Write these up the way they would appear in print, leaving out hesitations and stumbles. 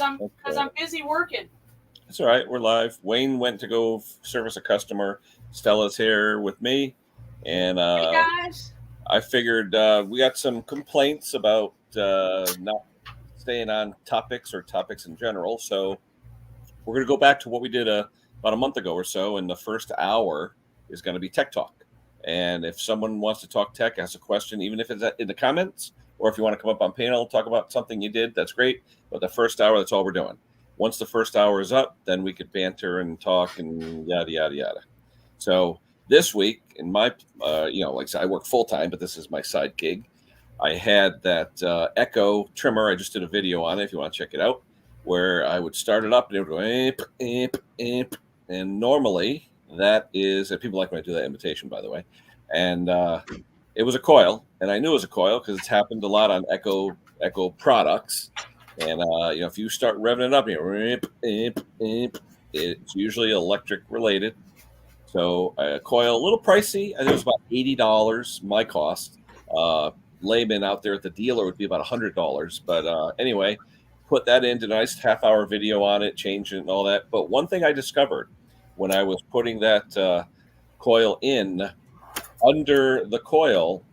I'm busy working. It's all right. We're live. Wayne went to go service a customer. Stella's here with me, and Hey guys. I figured we got some complaints about not staying on topics or topics in general. So we're going to go back to what we did about a month ago or so. And the first hour is going to be tech talk. And if someone wants to talk tech, has a question, even if it's in the comments, or if you want to come up on panel, talk about something you did, that's great. But the first hour, that's all we're doing. Once the first hour is up, then we could banter and talk and yada, yada, yada. So this week, in my, like I said, I work full time, but this is my side gig. I had that Echo trimmer. I just did a video on it if you want to check it out, where I would start it up and it would go imp, imp, imp. And normally that is, and people like when I do that imitation, by the way. And it was a coil, and I knew it was a coil because it's happened a lot on Echo products. And if you start revving it up, it's usually electric related. So a coil, a little pricey. I think it was about $80. My cost. Layman out there at the dealer would be about $100. But anyway, put that in, did a nice half-hour video on it, changed it and all that. But one thing I discovered when I was putting that coil in, under the coil,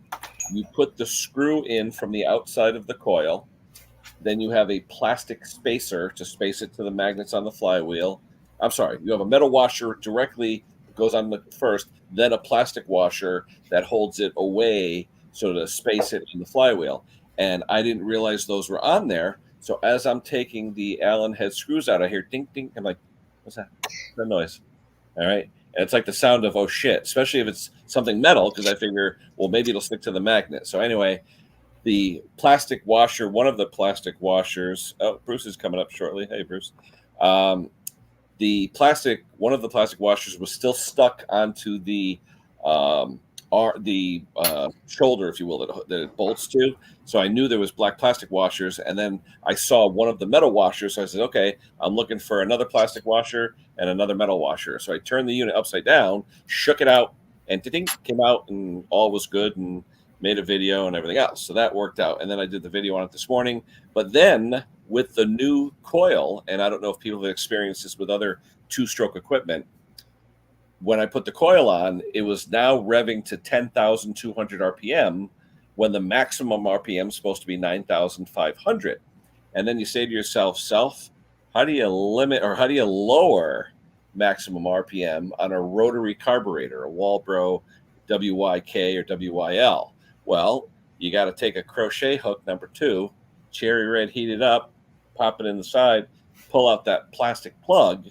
you put the screw in from the outside of the coil. Then you have a plastic spacer to space it to the magnets on the flywheel. I'm sorry, you have a metal washer directly goes on the first, then a plastic washer that holds it away so to space it in the flywheel. And I didn't realize those were on there. So as I'm taking the Allen head screws out, I hear ding, ding. I'm like, what's that? What's that noise? All right. And it's like the sound of, oh, shit, especially if it's something metal, because I figure, well, maybe it'll stick to the magnet. So anyway, the plastic washer, one of the plastic washers, oh, Bruce is coming up shortly. Hey, Bruce. One of the plastic washers was still stuck onto the shoulder, if you will, that it bolts to. So I knew there was black plastic washers, and then I saw one of the metal washers. So I said, okay, I'm looking for another plastic washer and another metal washer. So I turned the unit upside down, shook it out, and ding, came out, and all was good, and made a video and everything else. So that worked out. And then I did the video on it this morning. But then with the new coil, and I don't know if people have experienced this with other two-stroke equipment, when I put the coil on, it was now revving to 10,200 RPM when the maximum RPM is supposed to be 9,500. And then you say to yourself, how do you limit or how do you lower maximum RPM on a rotary carburetor, a Walbro WYK or WYL? Well, you got to take a crochet hook number 2, cherry red heated up, pop it in the side, pull out that plastic plug,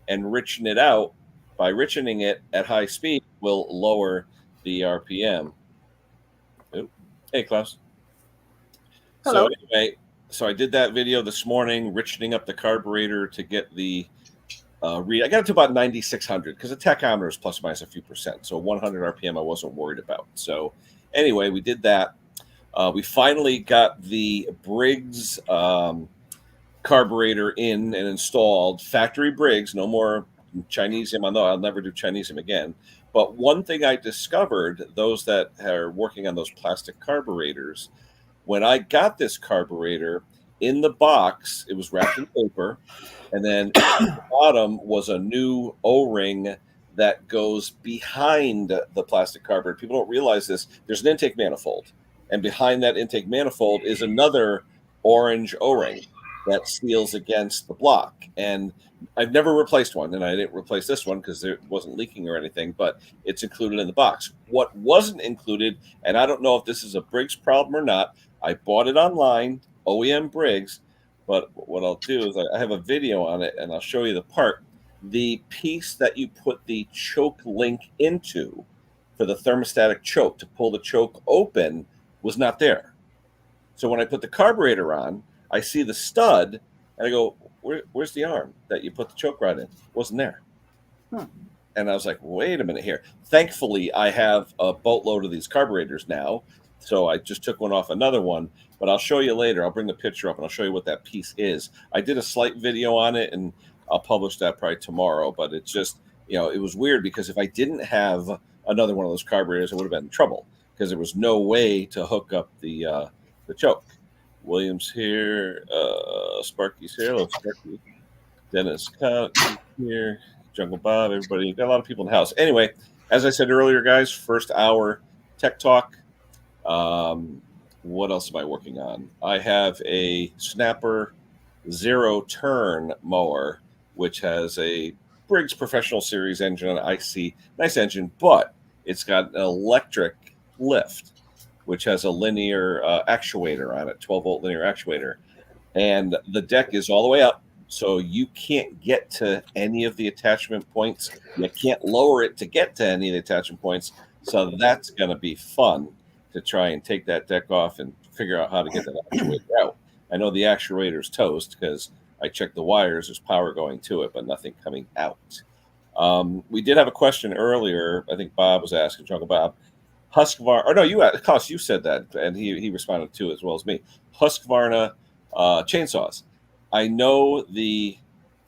and richen it out. By richening it at high speed, will lower the RPM. Ooh. Hey, Klaus. Hello. So anyway, I did that video this morning, richening up the carburetor to get the read. I got it to about 9,600 because the tachometer is plus or minus a few percent. So 100 RPM I wasn't worried about. So anyway, we did that. We finally got the Briggs carburetor in and installed. Factory Briggs, no more Chinesium. I'll never do Chinesium again. But one thing I discovered, those that are working on those plastic carburetors, when I got this carburetor in the box, it was wrapped in paper, and then at the bottom was a new O-ring that goes behind the plastic carburetor. People don't realize this. There's an intake manifold, and behind that intake manifold is another orange O-ring that seals against the block. And I've never replaced one, and I didn't replace this one because it wasn't leaking or anything, but it's included in the box. What wasn't included, and I don't know if this is a Briggs problem or not, I bought it online, OEM Briggs, but what I'll do is I have a video on it, and I'll show you the part. The piece that you put the choke link into for the thermostatic choke to pull the choke open was not there. So when I put the carburetor on, I see the stud, and I go, where's the arm that you put the choke rod in? It wasn't there. And I was like, wait a minute here. Thankfully, I have a boatload of these carburetors now, so I just took one off another one, but I'll show you later. I'll bring the picture up, and I'll show you what that piece is. I did a slight video on it, and I'll publish that probably tomorrow, but it's just, it was weird because if I didn't have another one of those carburetors, I would have been in trouble because there was no way to hook up the choke. Williams here. Sparky's here. Hello, Sparky. Dennis here. Jungle Bob. Everybody. Got a lot of people in the house. Anyway, as I said earlier, guys, first hour tech talk. What else am I working on? I have a Snapper zero turn mower, which has a Briggs Professional Series engine on IC. Nice engine, but it's got an electric lift, which has a linear actuator on it, 12-volt linear actuator. And the deck is all the way up, so you can't get to any of the attachment points. You can't lower it to get to any of the attachment points. So that's going to be fun to try and take that deck off and figure out how to get that actuator out. I know the actuator's toast because I checked the wires. There's power going to it, but nothing coming out. We did have a question earlier. I think Bob was asking, Jungle Bob. Husqvarna, or no, you said that, and he responded to it as well as me. Husqvarna chainsaws. I know the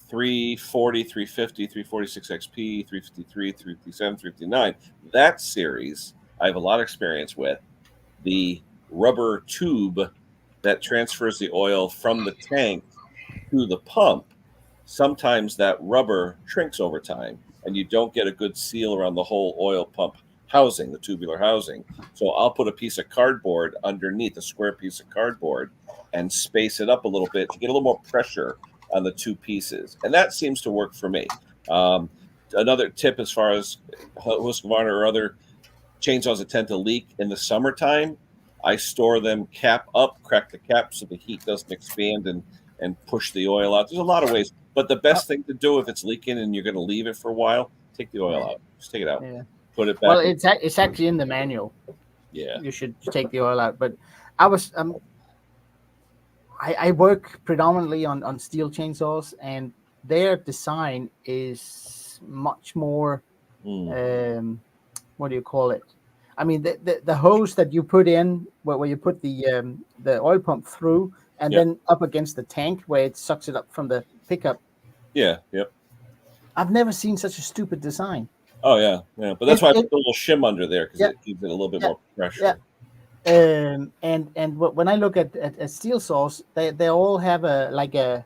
340, 350, 346 XP, 353, 357, 359. That series I have a lot of experience with. The rubber tube that transfers the oil from the tank to the pump, sometimes that rubber shrinks over time and you don't get a good seal around the whole oil pump housing, the tubular housing. So I'll put a piece of cardboard underneath, a square piece of cardboard, and space it up a little bit to get a little more pressure on the two pieces. And that seems to work for me. Another tip as far as Husqvarna or other chainsaws that tend to leak in the summertime, I store them cap up, crack the cap so the heat doesn't expand and push the oil out. There's a lot of ways, but the best thing to do if it's leaking and you're going to leave it for a while, take the oil out. Just take it out. Yeah. Put it back. Well, it's actually in the manual. Yeah. You should take the oil out. But I work predominantly on steel chainsaws, and their design is much more what do you call it? I mean, the hose that you put in where you put the oil pump through and then up against the tank where it sucks it up from the pickup. Yeah, yep. I've never seen such a stupid design. Oh, yeah. But that's why I put a little shim under there because it gives it a little bit more pressure. Yeah. And when I look at steel saws, they all have a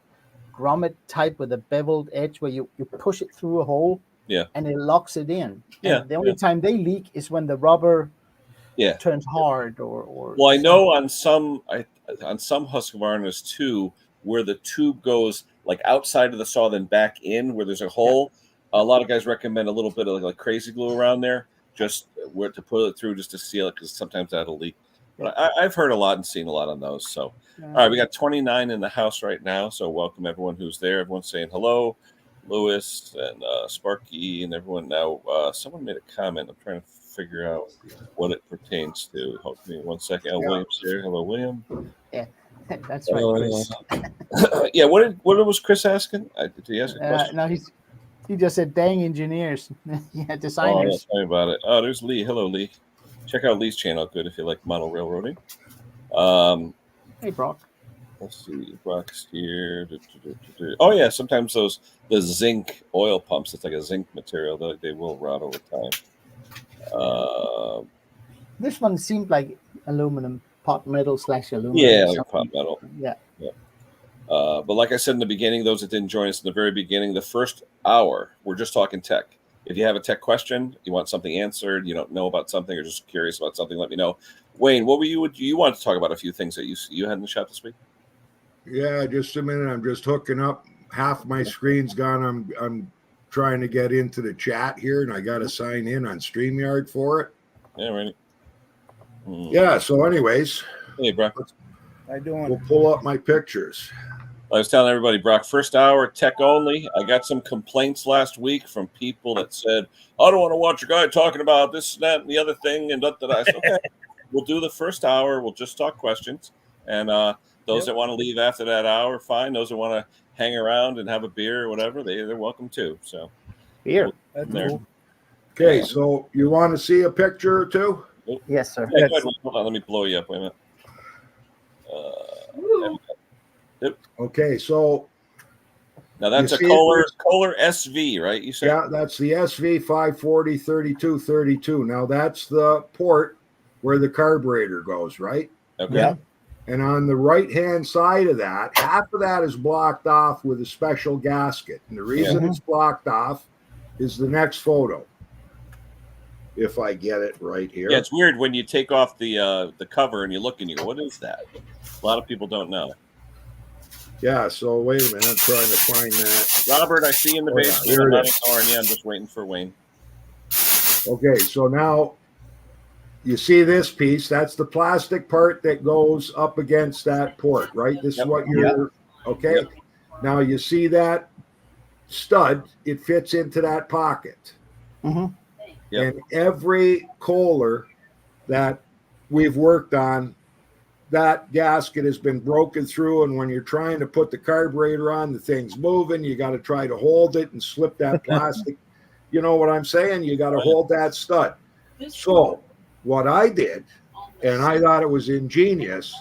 grommet type with a beveled edge where you push it through a hole. Yeah. And it locks it in. Yeah. And the only time they leak is when the rubber turns hard or well, I know on some Husqvarnas too, where the tube goes like outside of the saw, then back in where there's a hole. A lot of guys recommend a little bit of like crazy glue around there, just where to put it through, just to seal it, because sometimes that'll leak. But I've heard a lot and seen a lot on those. So, all right, we got 29 in the house right now. So welcome everyone who's there. Everyone's saying hello. Lewis and Sparky and everyone. Now, someone made a comment. I'm trying to figure out what it pertains to. Hold me 1 second. William's here. Hello, William. Yeah, that's right, Chris. Yeah, what was Chris asking? Did he ask a question? No, he just said, "Dang engineers, designers." Oh, sorry about it. Oh, there's Lee. Hello, Lee. Check out Lee's channel. Good if you like model railroading. Hey, Brock. Let's see, Brock's here. Oh yeah, sometimes the zinc oil pumps. It's like a zinc material. They will rot over time. This one seemed like aluminum, pot metal / aluminum. Yeah, like pot metal. Yeah. But like I said in the beginning, those that didn't join us in the very beginning, the first hour, we're just talking tech. If you have a tech question, you want something answered, you don't know about something, or just curious about something, let me know. Wayne, what were you wanted to talk about? A few things that you had in the shop this week? Yeah, just a minute. I'm just hooking up. Half my screen's gone. I'm trying to get into the chat here, and I got to sign in on StreamYard for it. Yeah, right. Yeah. So, anyways, hey, Brock. How you doing? We'll pull up my pictures. I was telling everybody, Brock, first hour tech only. I got some complaints last week from people that said, "I don't want to watch a guy talking about this, that, and the other thing," and that. I said, okay, we'll do the first hour. We'll just talk questions, and those that want to leave after that hour, fine. Those that want to hang around and have a beer or whatever, they're welcome too. So beer. Cool. Okay, so you want to see a picture or two? Yes, sir. Yeah, hold on, let me blow you up. Wait a minute. Okay, so now that's a Kohler SV, right? You said? Yeah, that's the SV 540 3232. Now that's the port where the carburetor goes, right? Okay. And on the right-hand side of that, half of that is blocked off with a special gasket. And the reason it's blocked off is the next photo. If I get it right here. Yeah, it's weird when you take off the cover and you look and you go, "What is that?" A lot of people don't know. Yeah, so wait a minute. I'm trying to find that. Robert, I see you in the basement. here I'm it not is. ignoring you. I'm just waiting for Wayne. Okay, so now you see this piece. That's the plastic part that goes up against that port, right? This is what you're, okay? Yep. Now you see that stud, it fits into that pocket. Mhm. Yep. And every Kohler that we've worked on, that gasket has been broken through. And when you're trying to put the carburetor on, the thing's moving. You got to try to hold it and slip that plastic. You know what I'm saying? You got to hold that stud. So what I did, and I thought it was ingenious,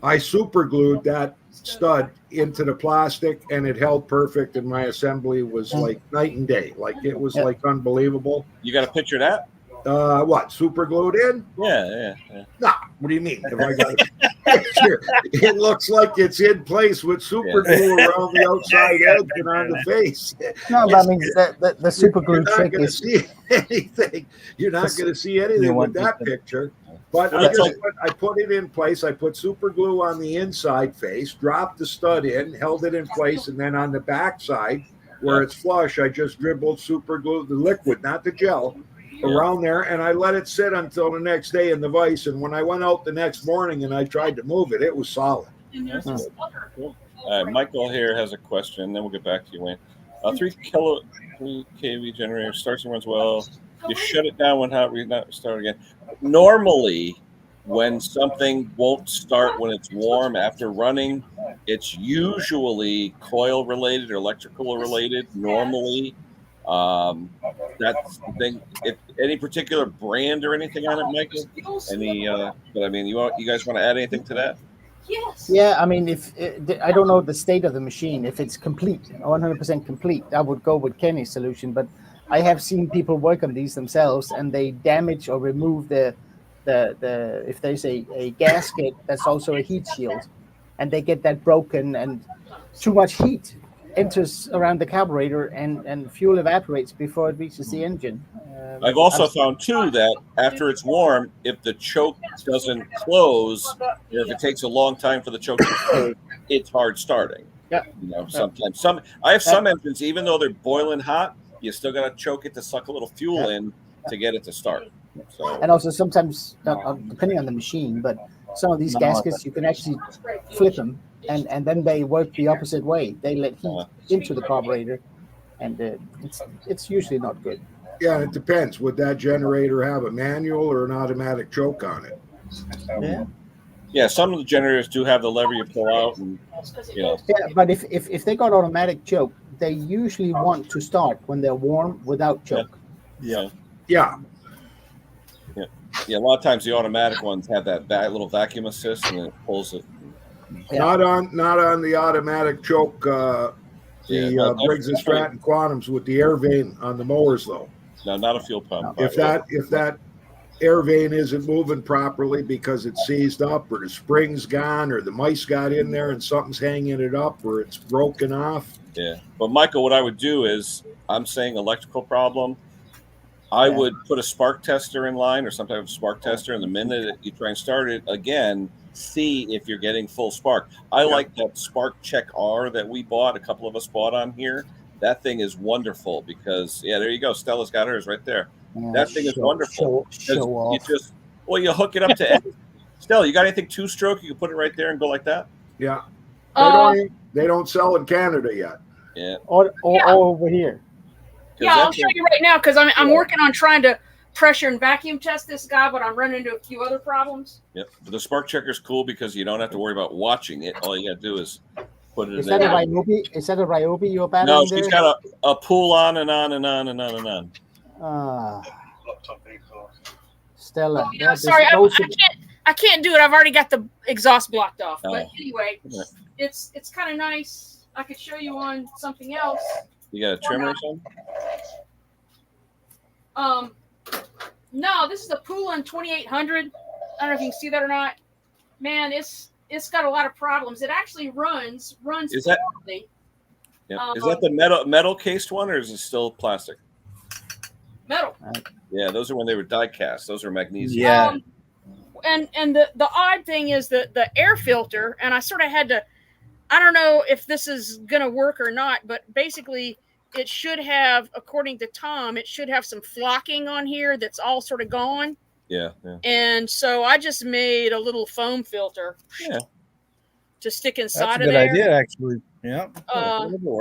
I super glued that stud into the plastic and it held perfect. And my assembly was like night and day. Like it was like unbelievable. You got a picture of that? What, super glued in? Yeah. Nah, what do you mean? If I got a picture, it looks like it's in place with super glue around the outside edge and on the face. No, but I mean the super glue trick You're not going to is see anything. You're not going to see anything with that picture. But I put it in place. I put super glue on the inside face, dropped the stud in, held it in place, and then on the back side, where it's flush, I just dribbled super glue, the liquid, not the gel, around there, and I let it sit until the next day in the vise. And when I went out the next morning and I tried to move it, it was solid. Michael here has a question. Then we'll get back to you, Wayne. 3 kV generator starts and runs well. You shut it down when not start again. Normally, when something won't start when it's warm after running, it's usually coil related or electrical related. Normally, that's the thing. If any particular brand or anything on it, Michael? But I mean, you guys want to add anything to that? Yes. Yeah, I mean, I don't know the state of the machine. If it's complete, 100% complete, I would go with Kenny's solution. But I have seen people work on these themselves, and they damage or remove the if there's a gasket that's also a heat shield, and they get that broken, and too much heat enters around the carburetor, and fuel evaporates before it reaches the engine. I've also found too that after it's warm, if the choke doesn't close, or if it takes a long time for the choke to close, it's hard starting. Yeah. You know, sometimes I have some engines, even though they're boiling hot, you still got to choke it to suck a little fuel in to get it to start. So, and also sometimes, depending on the machine, but some of these gaskets you can actually flip them, and then they work the opposite way. They let heat into the carburetor, and it's usually not good. Yeah, it depends. Would that generator have a manual or an automatic choke on it? Yeah, some of the generators do have the lever you pull out, and Yeah, but if they got automatic choke, they usually want to start when they're warm without choke. Yeah. A lot of times the automatic ones have that little vacuum assist, and it pulls it. Not on the automatic choke. Briggs and Stratton Quantums with the air vane on the mowers, though. No, not a fuel pump. If that air vane isn't moving properly because it's seized up, or the spring's gone, or the mice got in there and something's hanging it up, or it's broken off. Yeah, but Michael, what I would do is, I'm saying electrical problem. I would put a spark tester in line, or some type of spark tester, and the minute you try and start it again, see if you're getting full spark. I like that Spark Check R that we bought. A couple of us bought on here. That thing is wonderful because, there you go. Stella's got hers right there. That thing is wonderful. Show off. You hook it up to Stella, you got anything two-stroke? You can put it right there and go like that? Yeah. They don't sell in Canada yet. Yeah. Or over here. Yeah, I'll show you right now because I'm working on trying to pressure and vacuum test this guy, but I'm running into a few other problems. Yep. But the Spark Checker is cool because you don't have to worry about watching it. All you got to do is put it in there. Is that a Ryobi you're battling? No, she's got a pull on and on and on and on and on. Stella. Oh, sorry, I can't do it. I've already got the exhaust blocked off. But anyway, it's kind of nice. I could show you on something else. You got a trimmer or something? No, this is the Poulin 2800. I don't know if you can see that or not. Man, it's got a lot of problems. It actually runs Is that poorly. is that the metal cased one, or is it still plastic? Metal. Yeah, those are when they were die cast. Those are magnesium. Yeah. And the odd thing is the air filter, and I sort of had to, I don't know if this is going to work or not, but basically it should have, according to Tom, it should have some flocking on here that's all sort of gone. Yeah. And so I just made a little foam filter to stick inside That's a of good there. idea, actually. Yeah.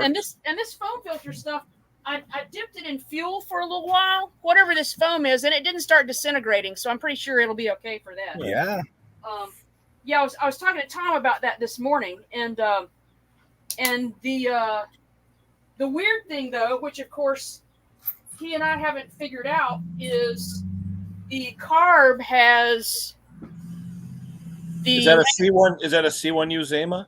And this foam filter stuff, I dipped it in fuel for a little while, whatever this foam is, and it didn't start disintegrating. So I'm pretty sure it'll be okay for that. Yeah. I was talking to Tom about that this morning, and the weird thing though, which of course he and I haven't figured out, is the carb has the. Is that a C1? Is that a C1U Zama?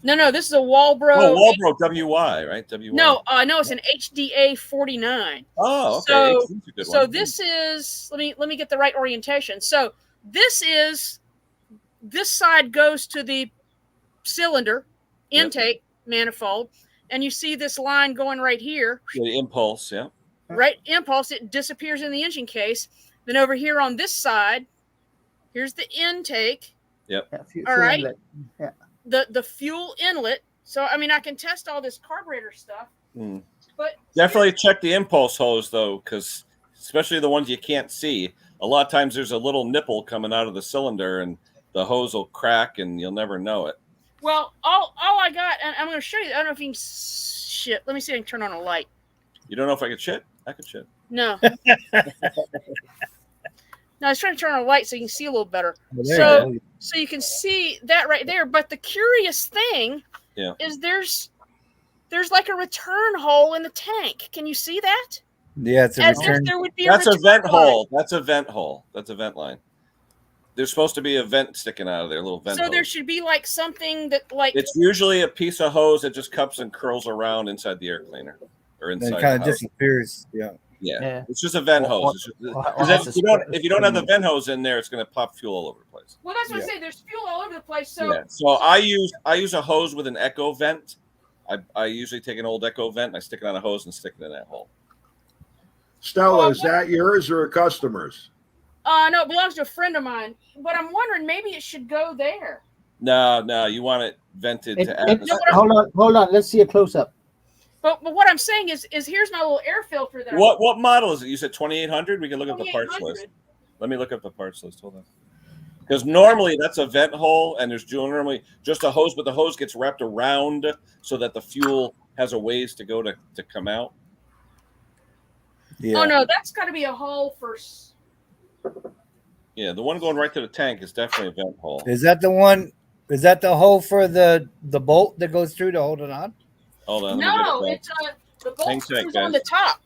No, this is a Walbro. Oh, Walbro WY, right? WY. No, it's an HDA 49. Oh, okay. So this is, let me get the right orientation. So this side goes to the cylinder intake manifold, and you see this line going right here. The impulse, yeah. Right, impulse. It disappears in the engine case. Then over here on this side, here's the intake. Yep. All right. Inlet. Yeah. The fuel inlet. So I mean, I can test all this carburetor stuff, but definitely check the impulse hose though, because especially the ones you can't see. A lot of times there's a little nipple coming out of the cylinder, and the hose will crack, and you'll never know it. Well, all I got, and I'm going to show you. I don't know if you can shit. Let me see if I can turn on a light. You don't know if I could shit? I could shit. No. No, I was trying to turn on a light so you can see a little better. Well, So you can see that right there. But the curious thing is there's like a return hole in the tank. Can you see that? Yeah, it's a As return. if there would be That's a vent line. hole. That's a vent hole. That's a vent line. There's supposed to be a vent sticking out of there, a little vent So hose. there should be like something that like It's usually a piece of hose that just cups and curls around inside the air cleaner or And inside it kind the of house. disappears. Yeah. Yeah, it's just a vent hose. It's just, or 'cause has if you don't have the vent hose in there, it's going to pop fuel all over the place. Well, that's what I say. There's fuel all over the place. So So I use a hose with an echo vent. I usually take an old echo vent and I stick it on a hose and stick it in that hole. Stella, is that yours or a customer's? no, it belongs to a friend of mine. But I'm wondering maybe it should go there. No, you want it vented to atmosphere. Hold on. Let's see a close up. But what I'm saying is here's my little air filter that What model is it? You said 2800? We can look up the parts 2800. list. Let me look up the parts list. Hold on. Because normally that's a vent hole, and there's normally just a hose, but the hose gets wrapped around so that the fuel has a ways to go to come out. Yeah. Oh no, that's got to be a hole for. Yeah, the one going right to the tank is definitely a vent hole. Is that the one? Is that the hole for the bolt that goes through to hold it on? Hold on. No, it's the bolt Hang tight, goes on guys. the top.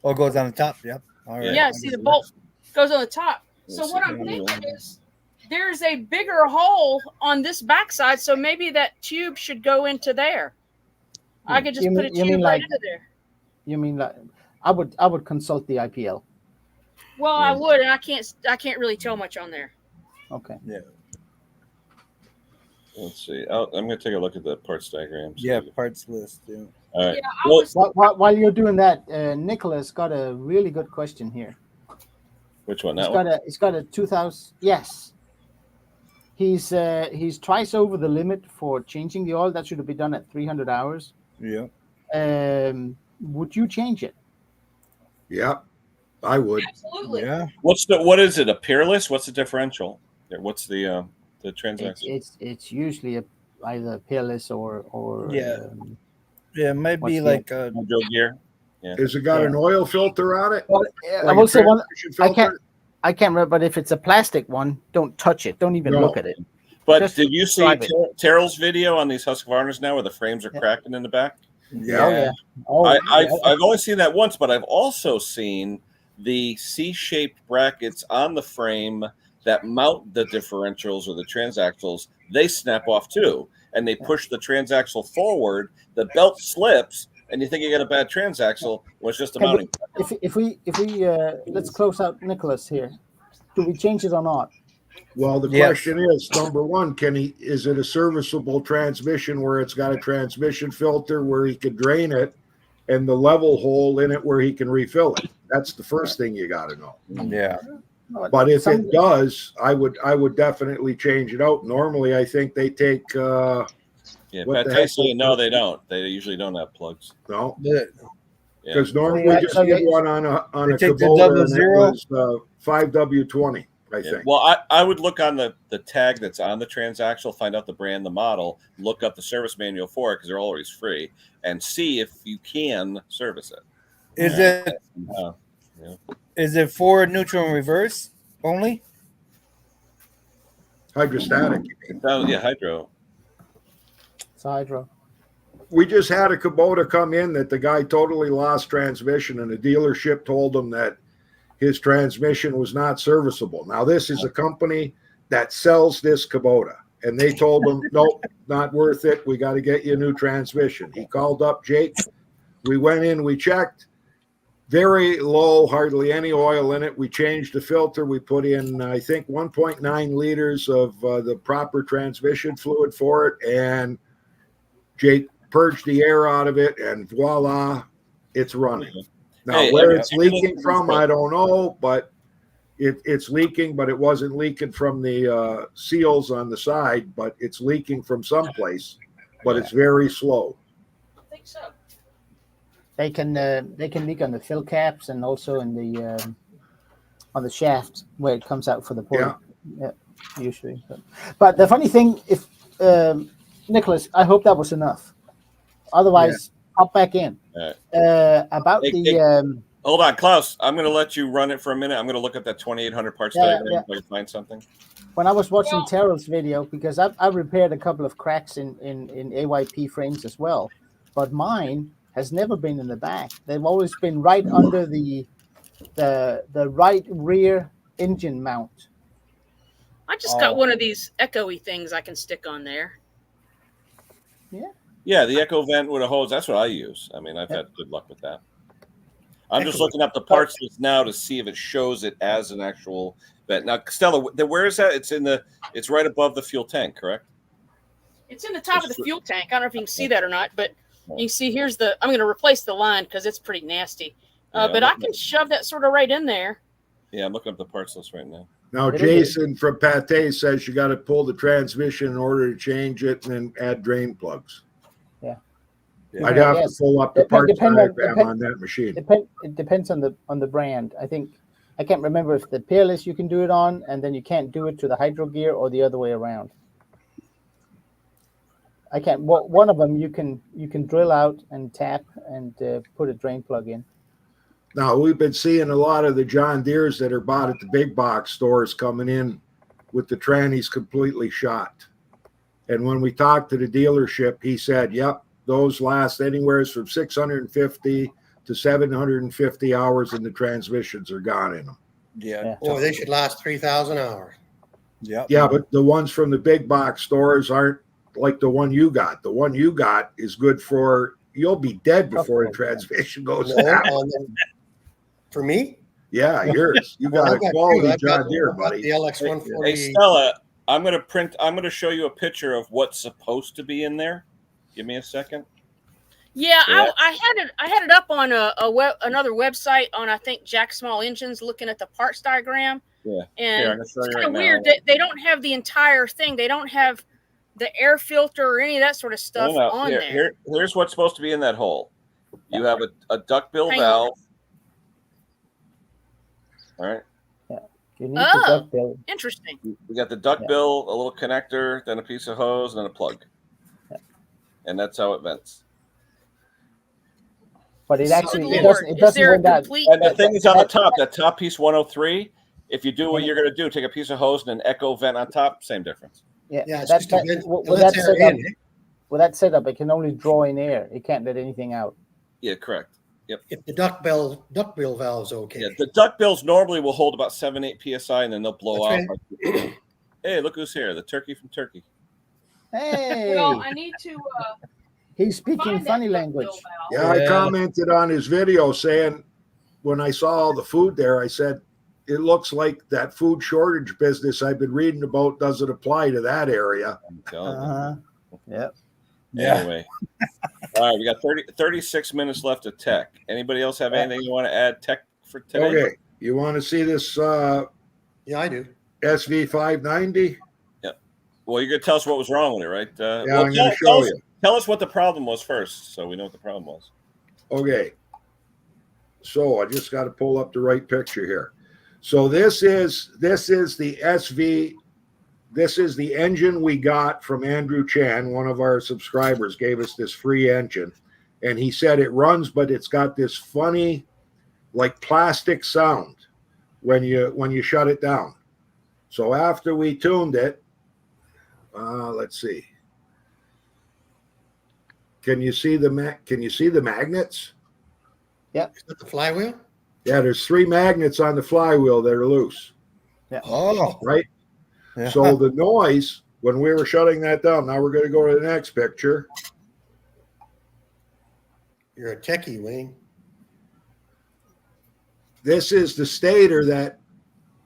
Oh, it goes on the top. Yep. All right. Yeah, see the bolt goes on the top. So Let's what see. I'm thinking is there's a bigger hole on this backside, so maybe that tube should go into there. I could just You put mean- a you tube mean right like- into there. You mean like I would consult the IPL. Well, I would, and I can't really tell much on there. Okay. Let's see. I'm going to take a look at the parts diagrams. Yeah, parts list. Yeah. All right. Yeah, I Well, was, While you're doing that, Nicholas got a really good question here. which one? That one? He's got a 2000. Yes. He's twice over the limit for changing the oil. That should be done at 300 hours. Yeah. Would you change it? Yep, I would. absolutely. Yeah. What is it? A peerless? What's the differential? What's the transaction? It's usually either peerless or Yeah. Yeah, it might What's be the- like a Drill gear. Has it got an oil filter on it? Well, I Like will a say one. transmission I can't remember, but if it's a plastic one, don't touch it. Don't even No. look at it. But Just did you see drive it. Terrell's video on these Husqvarnas now where the frames are cracking in the back? Yeah. Oh yeah. Oh, I've only seen that once, but I've also seen the C-shaped brackets on the frame that mount the differentials or the transaxles. They snap off too, and they push the transaxle forward. The belt slips, and you think you got a bad transaxle. Well, it's just a Can mounting. If we let's close out Nicholas here. Do we change it or not? Well, the Yes. question is, number one, is it a serviceable transmission where it's got a transmission filter where he could drain it and the level hole in it where he can refill it? That's the first thing you got to know. Yeah. But if it does, I would definitely change it out. Normally, I think they take Yeah, what but the they heck? say no, they don't. They usually don't have plugs. No, The- Yeah. because normally So we you- just so did you- one on a They take the Kubota, and 00? it was 5W20, I Yeah. think. Well, I would look on the tag that's on the transaxle, find out the brand, the model, look up the service manual for it because they're always free, and see if you can service it. Is Yeah. it Yeah. is it forward, neutral, and reverse only? Hydrostatic. you mean. Yeah, hydro. It's hydro. We just had a Kubota come in that the guy totally lost transmission, and the dealership told him that his transmission was not serviceable. Now, this is a company that sells this Kubota, and they told him, nope, not worth it. We got to get you a new transmission. He called up Jake. We went in, we checked. Very low, hardly any oil in it. We changed the filter. We put in, I think, 1.9 liters of the proper transmission fluid for it, and Jake purged the air out of it, and voila, it's running. Now, Hey, where every- it's everything leaking is from, good. I don't know, but it's leaking, but it wasn't leaking from the seals on the side, but it's leaking from someplace, but it's very slow. I think so. They can leak on the fill caps and also in the on the shaft where it comes out for the pulley. Yeah, usually. But the funny thing, if Nicholas, I hope that was enough. Otherwise, hop back in. All About Hey, the Hold on, Klaus. I'm going to let you run it for a minute. I'm going to look at that 2800 parts diagram if I can find something. when I was watching Terrell's video, because I've repaired a couple of cracks in AYP frames as well, but mine has never been in the back. They've always been right under the right rear engine mount. I just got one of these echoey things I can stick on there. Yeah, the echo vent with a hose. That's what I use. I mean, I've had good luck with that. I'm just looking up the parts list now to see if it shows it as an actual vent. Now, Stella, where is that? It's right above the fuel tank, correct? It's in the top of the fuel tank. I don't know if you can see that or not, but you can see I'm going to replace the line because it's pretty nasty. But I can shove that sort of right in there. Yeah, I'm looking up the parts list right now. Now, Jason from Pate says you got to pull the transmission in order to change it and then add drain plugs. Yeah. I'd have to pull up the parts diagram on that machine. It depends on the brand. I can't remember if the Peerless you can do it on, and then you can't do it to the hydro gear or the other way around. I can't. One of them you can drill out and tap and put a drain plug in. Now, we've been seeing a lot of the John Deeres that are bought at the big box stores coming in with the trannies completely shot. And when we talked to the dealership, he said, yep, those last anywhere from 650 to 750 hours and the transmissions are gone in them. Yeah. Or they should last 3,000 hours. Yeah. Yeah, but the ones from the big box stores aren't like the one you got. The one you got is good for, you'll be dead before the transmission goes out. For me? Yeah, yours. You got a quality John Deere, buddy. The LX140. Hey, Stella, I'm going to show you a picture of what's supposed to be in there. Give me a second. Yeah, I had it up on another website on, I think, Jack Small Engines, looking at the parts diagram. Yeah. And it's kind of weird that they don't have the entire thing. They don't have the air filter or any of that sort of stuff on there. Here's what's supposed to be in that hole. You have a duckbill valve. All right. Yeah. You need the duckbill. Interesting. We got the duckbill, a little connector, then a piece of hose, and then a plug. Yeah. And that's how it vents. But it actually Good it Lord, doesn't is run there a that. complete? And the thing is on the top, that top piece 103. If you do what you're going to do, take a piece of hose and an echo vent on top, same difference. Yeah, Yeah, it's that, just that, a vent- with it that lets air setup, in. with that setup, it can only draw in air. It can't let anything out. Yeah, correct. Yep. If the duckbill valve's okay. Yeah, the duckbills normally will hold about 7-8 psi, and then they'll blow That's off. Hey, look who's here! The turkey from Turkey. Hey, Well, I need to. he's speaking find funny that language. duckbill valve. Yeah, I commented on his video saying when I saw all the food there, I said, it looks like that food shortage business I've been reading about doesn't apply to that area. I'm telling you. Yep. Anyway. All right, we got 36 minutes left of tech. Anybody else have anything you want to add tech for today? Okay. You want to see this Yeah, I do. SV590? Well, you're going to tell us what was wrong with it, right? Yeah, well, I'm going to show you. Tell us what the problem was first, so we know what the problem was. Okay. So I just got to pull up the right picture here. So this is the SV. This is the engine we got from Andrew Chan. One of our subscribers gave us this free engine, and he said it runs, but it's got this funny, like plastic sound when you shut it down. So after we tuned it, let's see. Can you see the magnets? Is that the flywheel? Yeah, there's 3 magnets on the flywheel that are loose. Yeah. Oh, Right. yeah. So the noise when we were shutting that down. Now we're going to go to the next picture. You're a techie, Wayne. This is the stator that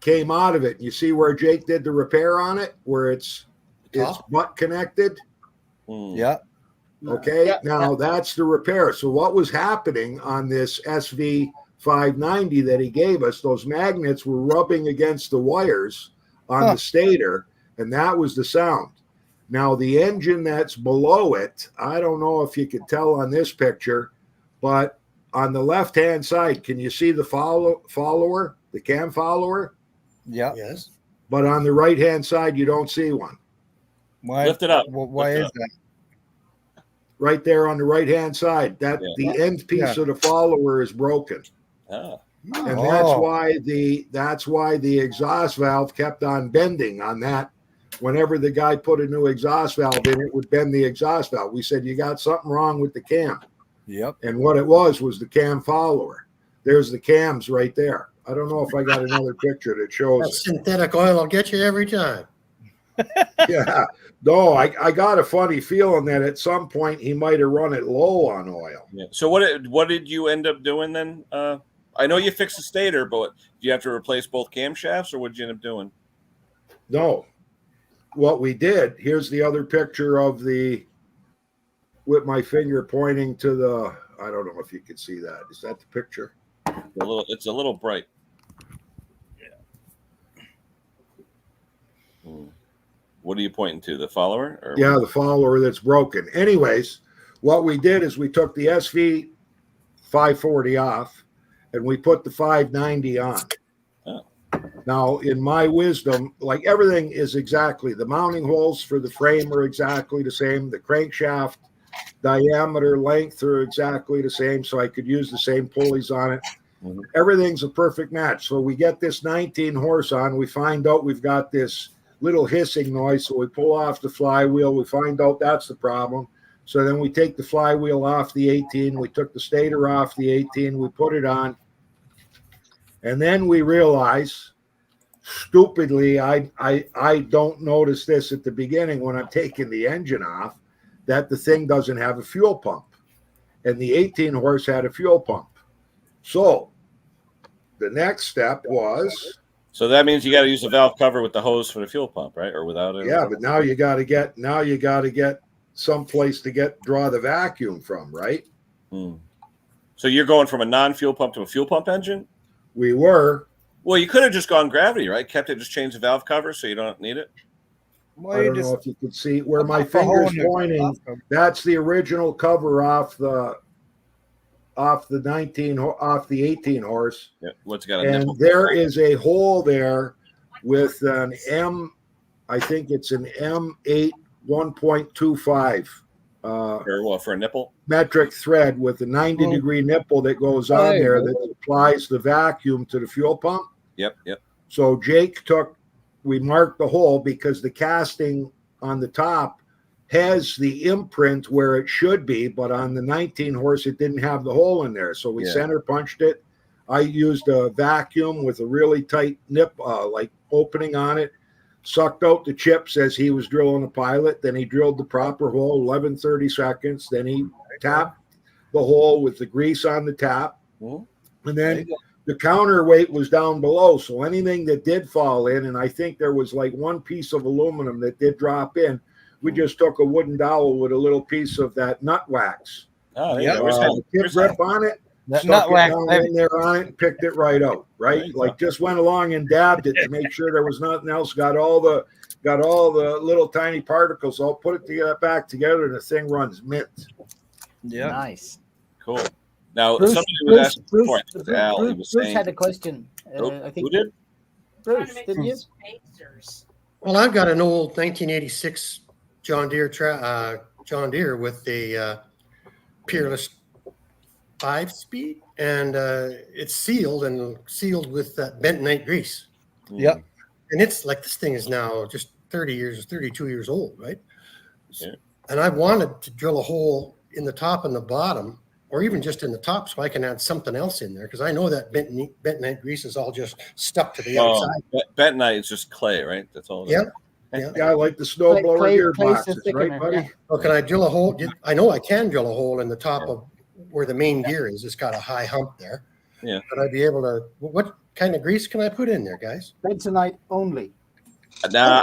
came out of it. You see where Jake did the repair on it, where it's butt connected. Yeah. Okay. Yeah, Now that's the repair. So what was happening on this SV590 that he gave us, those magnets were rubbing against the wires on the stator, and that was the sound. Now the engine that's below it, I don't know if you could tell on this picture, but on the left-hand side, can you see the follower, the cam follower? Yeah. Yes. But on the right-hand side, you don't see one. Why? Lift it up. Why Lift it is up. that? Right there on the right-hand side, that the end piece of the follower is broken. Ah. And that's why the exhaust valve kept on bending on that. Whenever the guy put a new exhaust valve in, it would bend the exhaust valve. We said, you got something wrong with the cam. Yep. And what it was the cam follower. There's the cams right there. I don't know if I got another picture that shows That it. synthetic oil will get you every time. Yeah. No, I got a funny feeling that at some point he might have run it low on oil. Yeah. So what did you end up doing then? I know you fixed the stator, but do you have to replace both camshafts, or what did you end up doing? No. What we did, here's the other picture of with my finger pointing to the, I don't know if you can see that. Is that the picture? It's a little bright. Yeah. What are you pointing to? The follower? Or Yeah, the follower that's broken. Anyways, what we did is we took the SV 540 off and we put the 590 on. Oh. Now, in my wisdom, like everything is exactly, the mounting holes for the frame are exactly the same. The crankshaft diameter, length are exactly the same. So I could use the same pulleys on it. Mhm. Everything's a perfect match. So we get this 19 horse on. We find out we've got this little hissing noise. So we pull off the flywheel. We find out that's the problem. So then we take the flywheel off the 18. We took the stator off the 18. We put it on. And then we realize, stupidly, I don't notice this at the beginning when I'm taking the engine off, that the thing doesn't have a fuel pump. And the 18 horse had a fuel pump. So the next step was... So that means you got to use the valve cover with the hose for the fuel pump, right? Or without it? Yeah, but now you got to get someplace to draw the vacuum from, right? Hmm. So you're going from a non-fuel pump to a fuel pump engine? We were. Well, you could have just gone gravity, right? Kept it, just changed the valve cover so you don't need it. Well, I you don't just know if you could see where my put a hole finger's in your pointing. valve cover. That's the original cover off the 18 horse. Yeah. What's it got a And nipple? there is a hole there with an I think it's an M8 1.25 For a nipple? metric thread with a 90-degree nipple that goes on there that applies the vacuum to the fuel pump. Yep. So we marked the hole because the casting on the top has the imprint where it should be, but on the 19 horse, it didn't have the hole in there. So we center punched it. I used a vacuum with a really tight nip, like opening on it, sucked out the chips as he was drilling the pilot. Then he drilled the proper hole, 11-30 seconds. Then he tapped the hole with the grease on the tap. Mhm. And then the counterweight was down below. So anything that did fall in, and I think there was like one piece of aluminum that did drop in, we just took a wooden dowel with a little piece of that nut wax. Oh, Yep. yeah. Where's that? Tip Where's grip that? on it, That stuck nut it wax. down in there on it, and picked it right out. There Right, you like go. just went along and dabbed it to make sure there was nothing else. Got all the little tiny particles. I'll put it together, back together, and the thing runs mint. Yeah. Nice. Cool. Now, Bruce, somebody was asking before, I think it was Bruce, Al, he Bruce, was Bruce saying, had a question. oh, I who think did? Trying Bruce, to make didn't you? some spacers. Well, I've got an old 1986 John Deere with a Peerless 5-speed, and it's sealed with that bentonite grease. Yep. And it's like, this thing is now just 32 years old, right? Yeah. And I wanted to drill a hole in the top and the bottom, or even just in the top, so I can add something else in there, because I know that bentonite grease is all just stuck to the outside. Bentonite is just clay, right? That's all. Yep. Yeah. Yeah, like the snowblower Clay's gearboxes, the right, thickener, buddy? yeah. Well, can I drill a hole? I know I can drill a hole in the top of where the main gear is. It's got a high hump there. Yeah. But I'd be able to. What kind of grease can I put in there, guys? Bentonite only. Now,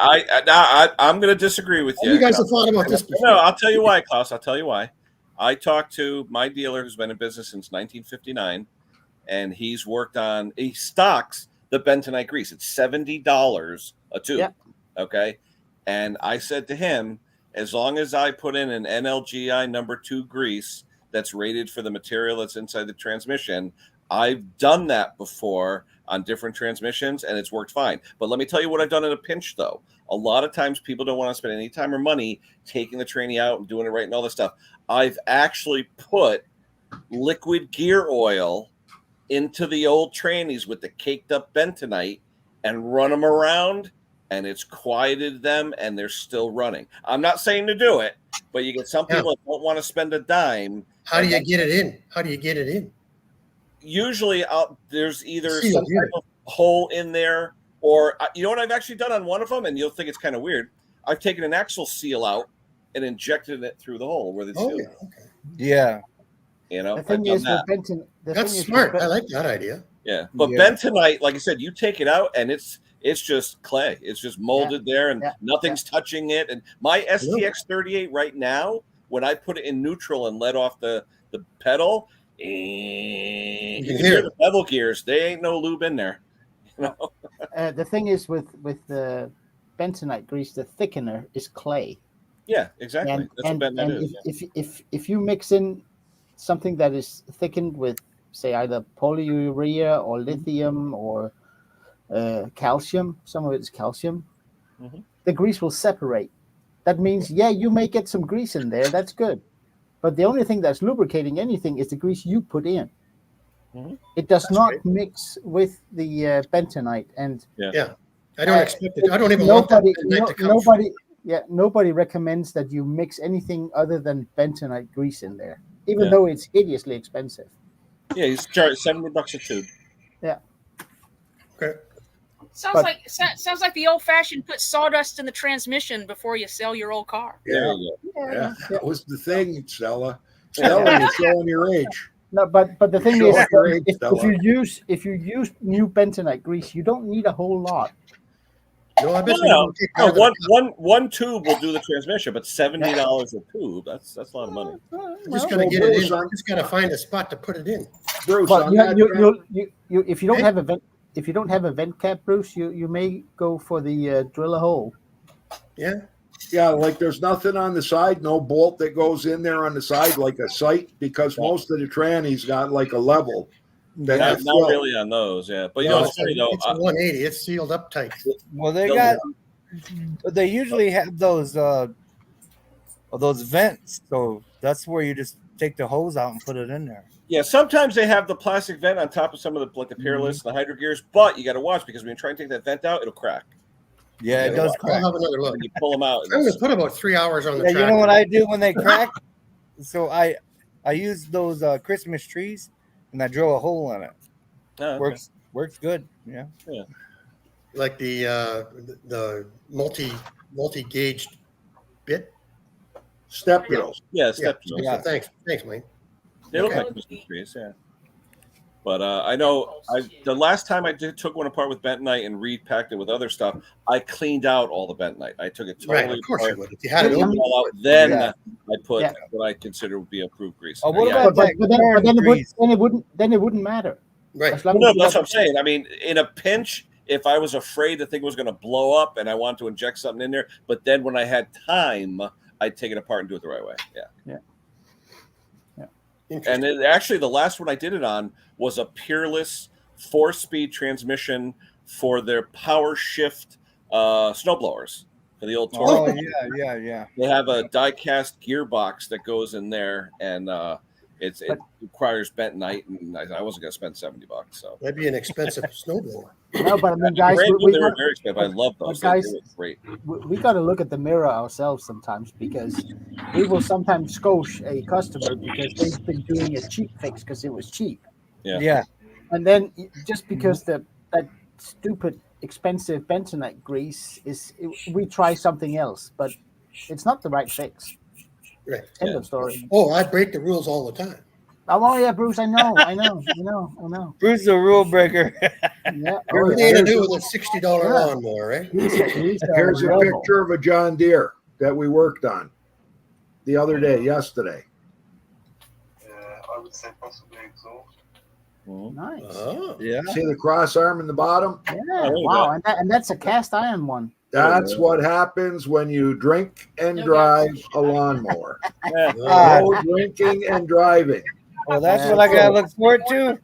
I'm going to disagree with you. You guys have thought about this before. No, I'll tell you why, Klaus. I'll tell you why. I talked to my dealer who's been in business since 1959, and he stocks the bentonite grease. It's $70 a tube. Yeah. Okay. And I said to him, as long as I put in an NLGI number 2 grease that's rated for the material that's inside the transmission, I've done that before on different transmissions, and it's worked fine. But let me tell you what I've done in a pinch, though. A lot of times people don't want to spend any time or money taking the tranny out and doing it right and all this stuff. I've actually put liquid gear oil into the old trannies with the caked up bentonite and run them around, and it's quieted them, and they're still running. I'm not saying to do it, but you get some people that don't want to spend a dime. How do you get it in? Usually there's either Sealed, some type of hole in there, or you know what I've actually done on one of them, and you'll think it's kind of weird. I've taken an axle seal out and injected it through the hole where the seal. Yeah. Okay. Yeah. You know, The thing is with Benton, That's smart. I like that idea. yeah. But bentonite, like I said, you take it out and it's just clay. It's just molded there, and nothing's touching it. And my STX 38 right now, when I put it in neutral and let off the pedal, you can hear the bevel gears. They ain't no lube in there. You know? The thing is with the bentonite grease, the thickener is clay. Yeah, exactly. That's what bentonite is. If you mix in something that is thickened with, say, either polyurea or lithium or calcium, some of it is calcium, the grease will separate. That means, you may get some grease in there. That's good. But the only thing that's lubricating anything is the grease you put in. It does not mix with the bentonite. And I don't expect it. I don't even want that bentonite to come. Nobody recommends that you mix anything other than bentonite grease in there, even though it's hideously expensive. Yeah, he's charged $70 a tube. Yeah. Okay. Sounds like the old fashioned put sawdust in the transmission before you sell your old car. Yeah. That was the thing, Stella. Stella, you're showing your age. No, but the thing is, if you use new bentonite grease, you don't need a whole lot. No, I bet one tube will do the transmission, but $70 a tube, that's a lot of money. Just gotta get it in. Just gotta find a spot to put it in. Bruce, but if you don't have a vent cap, Bruce, you may go for the drill a hole. Yeah, like there's nothing on the side, no bolt that goes in there on the side like a sight, because most of the trannies got like a level. Not really on those, But it's funny though. It's a 180. It's sealed up tight. Well, they usually have those vents, so that's where you just take the hose out and put it in there. Yeah, sometimes they have the plastic vent on top of some of the Peerless and the Hydro Gears, but you got to watch, because when you try and take that vent out, it'll crack. Yeah, it does crack. I'll have another look. When you pull them out. I'm going to put about 3 hours on the track. You know what I do when they crack? So I use those Christmas trees, and I drill a hole in it. Oh, okay. Works good. Yeah. Like the multi-gauged bit. Step drills. Yeah, step drills. Yeah. Thanks, Wayne. They look like Christmas trees, But I know the last time I took one apart with bentonite and repacked it with other stuff, I cleaned out all the bentonite. I took it totally Right, of course apart, you would. If you had it cleaned open, it all out, then Yeah. I put Yeah. what I consider would be approved grease. Oh, in there. what Yeah. about that but corn then grease? it wouldn't matter. right. As long Well, no, as you that's got- what I'm saying. I mean, in a pinch, if I was afraid the thing was going to blow up and I wanted to inject something in there, but then when I had time, I'd take it apart and do it the right way. Yeah. And Interesting. actually, the last one I did it on was a Peerless 4-speed transmission for their power shift snowblowers for the old Oh, Toro. yeah. They have a die-cast gearbox that goes in there, and it requires bentonite, and I wasn't going to spend $70. So That'd be an expensive snowblower. No, but I mean, guys, Brand new, we they were got- very expensive. I love those. but guys- They were great. we got to look at the mirror ourselves sometimes, because we will sometimes scosh a customer because they've been doing a cheap fix because it was cheap, Yeah. and then just because that stupid expensive bentonite grease we try something else, but it's not the right fix. Right. End Yeah. of story. Oh, I break the rules all the time. Oh yeah, Bruce, I know. Bruce the rule breaker. Yeah. What are you gonna do with a $60 Yeah. lawnmower, right? Here's a picture of a John Deere that we worked on the other day, yesterday. I would say possibly exhaust. Nice. Oh, Yeah. See the cross arm in the bottom? Yeah. Oh, Wow. And that's a cast iron one. That's what happens when you drink and drive a lawnmower. Yeah. No drinking and driving. Well, that's what I gotta look forward to.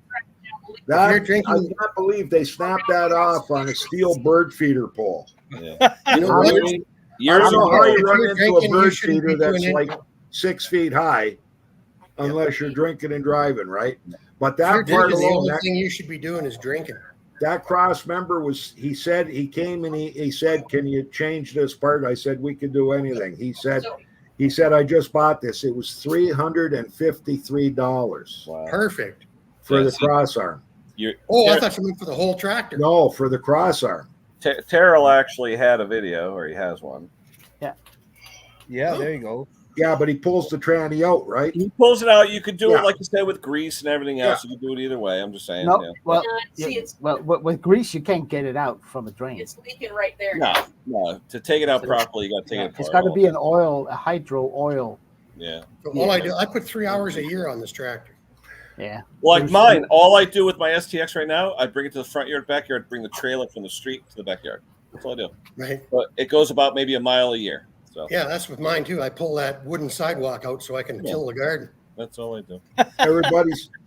That, you're drinking- I can't believe they snapped that off on a steel bird feeder pole. Yeah. you know I what? mean, I Years don't know ago, how you If run you're into a drinking, you bird shouldn't feeder be doing that's it. like 6 feet high, unless you're drinking and driving, right? But If you're that part drinking, the alone, only that, thing you should be doing is drinking. that cross member was, he said, he came and he said, can you change this part? I said, we can do anything. He said, I just bought this. It was $353 wow. Perfect. for the Yes. cross arm. Oh, I thought you meant for the whole tractor. No, for the cross arm. Terrell actually had a video, or he has one. Yeah, there you go. Yeah, but he pulls the tranny out, right? He pulls it out. You could do Yeah. it like you said with grease and everything else. You could do it either way. I'm just saying. No, Yeah. well, See, yeah, it's well, with grease you can't get it out from a drain. it's leaking right there. No. To take it out properly, you got to take it apart. It's got to be an oil, a hydro oil. Yeah. So all I do, I put 3 hours a year on this tractor. Yeah. Like mine, all I do with my STX right now, I bring it to the front yard, backyard, bring the trailer from the street to the backyard. That's all I do. Right. But it goes about maybe a mile a year. So Yeah, that's with mine too. I pull that wooden sidewalk out so I can till the garden. that's all I do.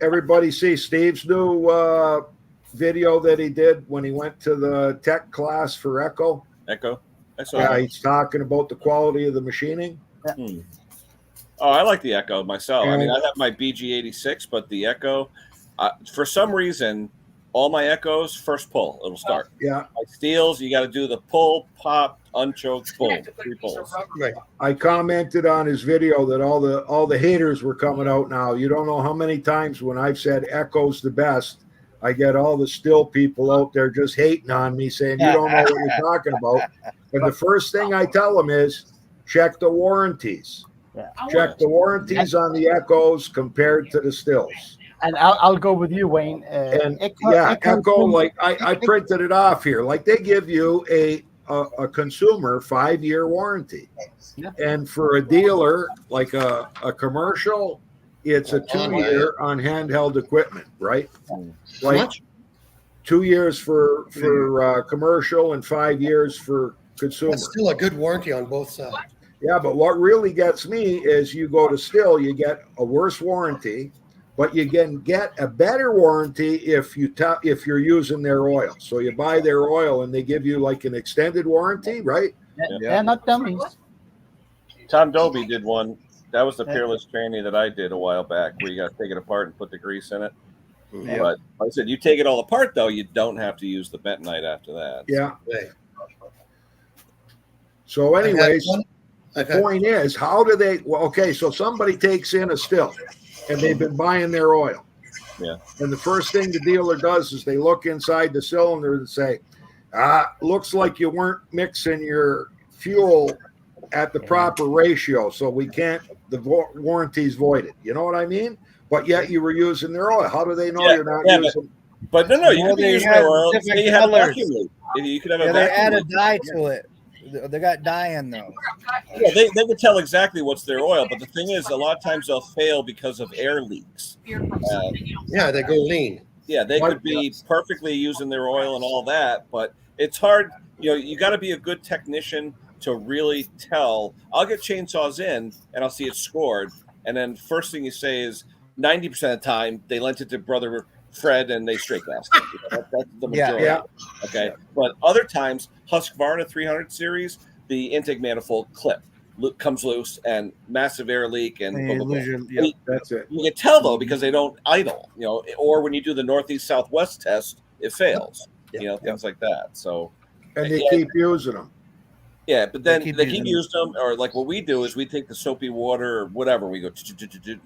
Everybody see Steve's new video that he did when he went to the tech class for Echo. Echo. That's all. Yeah, he's talking about the quality of the machining. Oh, I like the Echo myself. I mean, I have my BG86, but the Echo, for some reason, all my Echoes first pull. It'll start. Yeah, My Steels, you got to do the pull, pop, unchoked, You boom, have to put a 3 piece of pulls. rubber. Right. I commented on his video that all the haters were coming out now. You don't know how many times when I've said Echo's the best, I get all the still people out there just hating on me, saying you don't know what you're talking about. And the first thing I tell them is check the warranties. Check the warranties on the Echoes compared to the stills. And I'll go with you, Wayne. And Echo, like I printed it off here. Like they give you a consumer 5-year warranty. Yeah. And for a dealer, like a commercial, it's a 2-year on handheld equipment, right? Like much? 2 years for commercial and 5 years for consumer. That's still a good warranty on both sides. Yeah, but what really gets me is you go to still, you get a worse warranty, but you can get a better warranty if you're using their oil. So you buy their oil and they give you like an extended warranty, right? Yeah, not dummies. Tom Doby did one. That was the Peerless tranny that I did a while back, where you got to take it apart and put the grease in it. Yeah. But like I said, you take it all apart, though, you don't have to use the bentonite after that. Yeah. Right. So anyways, I've the had- point is, how do they, well, okay, so somebody takes in a still and they've been buying their oil. Yeah. And the first thing the dealer does is they look inside the cylinder and say, looks like you weren't mixing your fuel at the proper ratio, so we can't, the warranty's voided. You know what I mean? But yet you were using their oil. How do they know Yeah, you're not yeah, using? But no, you Well, could be they using have their oil. different Say you have a colors. vacuum leak. You could have Yeah, a they vacuum add a leak. dye to it. They got dye in those. Yeah, they can tell exactly what's their oil. But the thing is, a lot of times they'll fail because of air leaks. Yeah, they go lean. Yeah, they could be perfectly using their oil and all that, but it's hard. You got to be a good technician to really tell. I'll get chainsaws in and I'll see it scored, and then first thing you say is 90% of the time they lent it to brother Fred and they straight gassed it. That's the majority. Yeah. Okay, but other times Husqvarna 300 series, the intake manifold clip comes loose and massive air leak and blah, blah, blah. That's it. You can tell though because they don't idle, or when you do the northeast southwest test, it fails. Things like that. So, and they keep using them. Yeah, but then they keep using using them, or like what we do is we take the soapy water or whatever, we go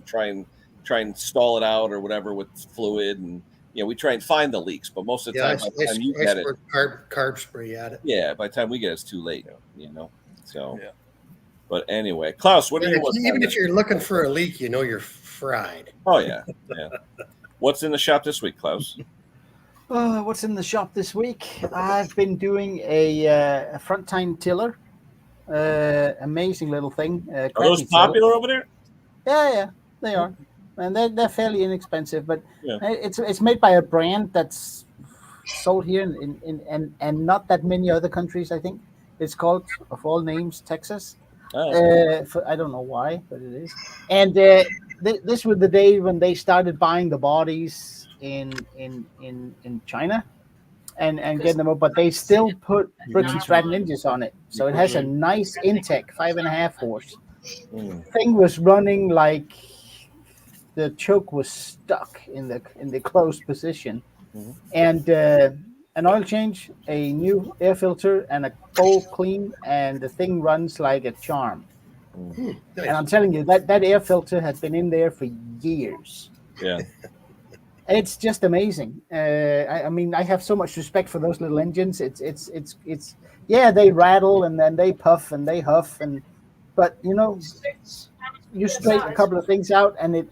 try and stall it out or whatever with fluid, and we try and find the leaks. But most of the time, by the time you get it, carb spray at it. Yeah, by the time we get it, it's too late. So. Yeah. But anyway, Klaus, what do you want? Even if you're looking for a leak, you're fried. Oh yeah. What's in the shop this week, Klaus? What's in the shop this week? I've been doing a front tine tiller. Amazing little thing. Are those popular over there? Yeah, they are, and they're fairly inexpensive. But it's made by a brand that's sold here and not that many other countries. I think it's called, of all names, Texas. I don't know why, but it is. And this was the day when they started buying the bodies in China and getting them up, but they still put Briggs and Stratton engines on it, so it has a nice intake, 5.5 horse. Thing was running like the choke was stuck in the closed position, and an oil change, a new air filter, and a bowl clean, and the thing runs like a charm. Nice. And I'm telling you, that air filter has been in there for years. Yeah. It's just amazing. I mean, I have so much respect for those little engines. It's they rattle and then they puff and they huff, but you straighten a couple of things out and it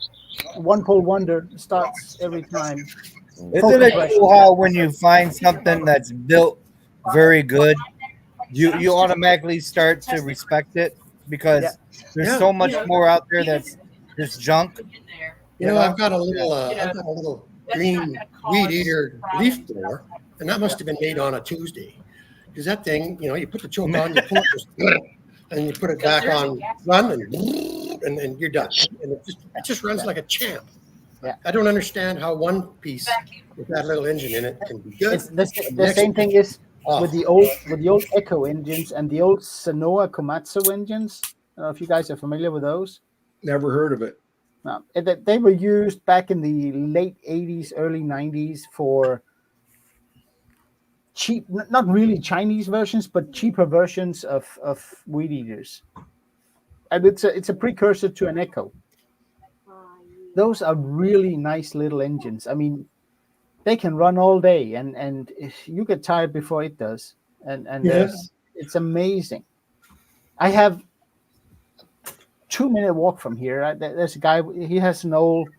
one pull wonder starts every time. Isn't it cool how when you find something that's built very good, you automatically start to respect it because there's so much more out there that's just junk. I've got a little green weed eater leaf blower, and that must have been made on a Tuesday, because that thing, you put the choke on, you pull it, and you put it back on run, and you're done, and it just runs like a champ. Yeah. I don't understand how one piece with that little engine in it can be good. The same thing is with the old Echo engines and the old Sanoa Komatsu engines. I don't know if you guys are familiar with those. Never heard of it. No, they were used back in the late 80s, early 90s for cheap, not really Chinese versions, but cheaper versions of weed eaters. And it's a precursor to an Echo. Those are really nice little engines. I mean, they can run all day, and you get tired before it does. And it's amazing. I have 2-minute walk from here. There's a guy. He has an old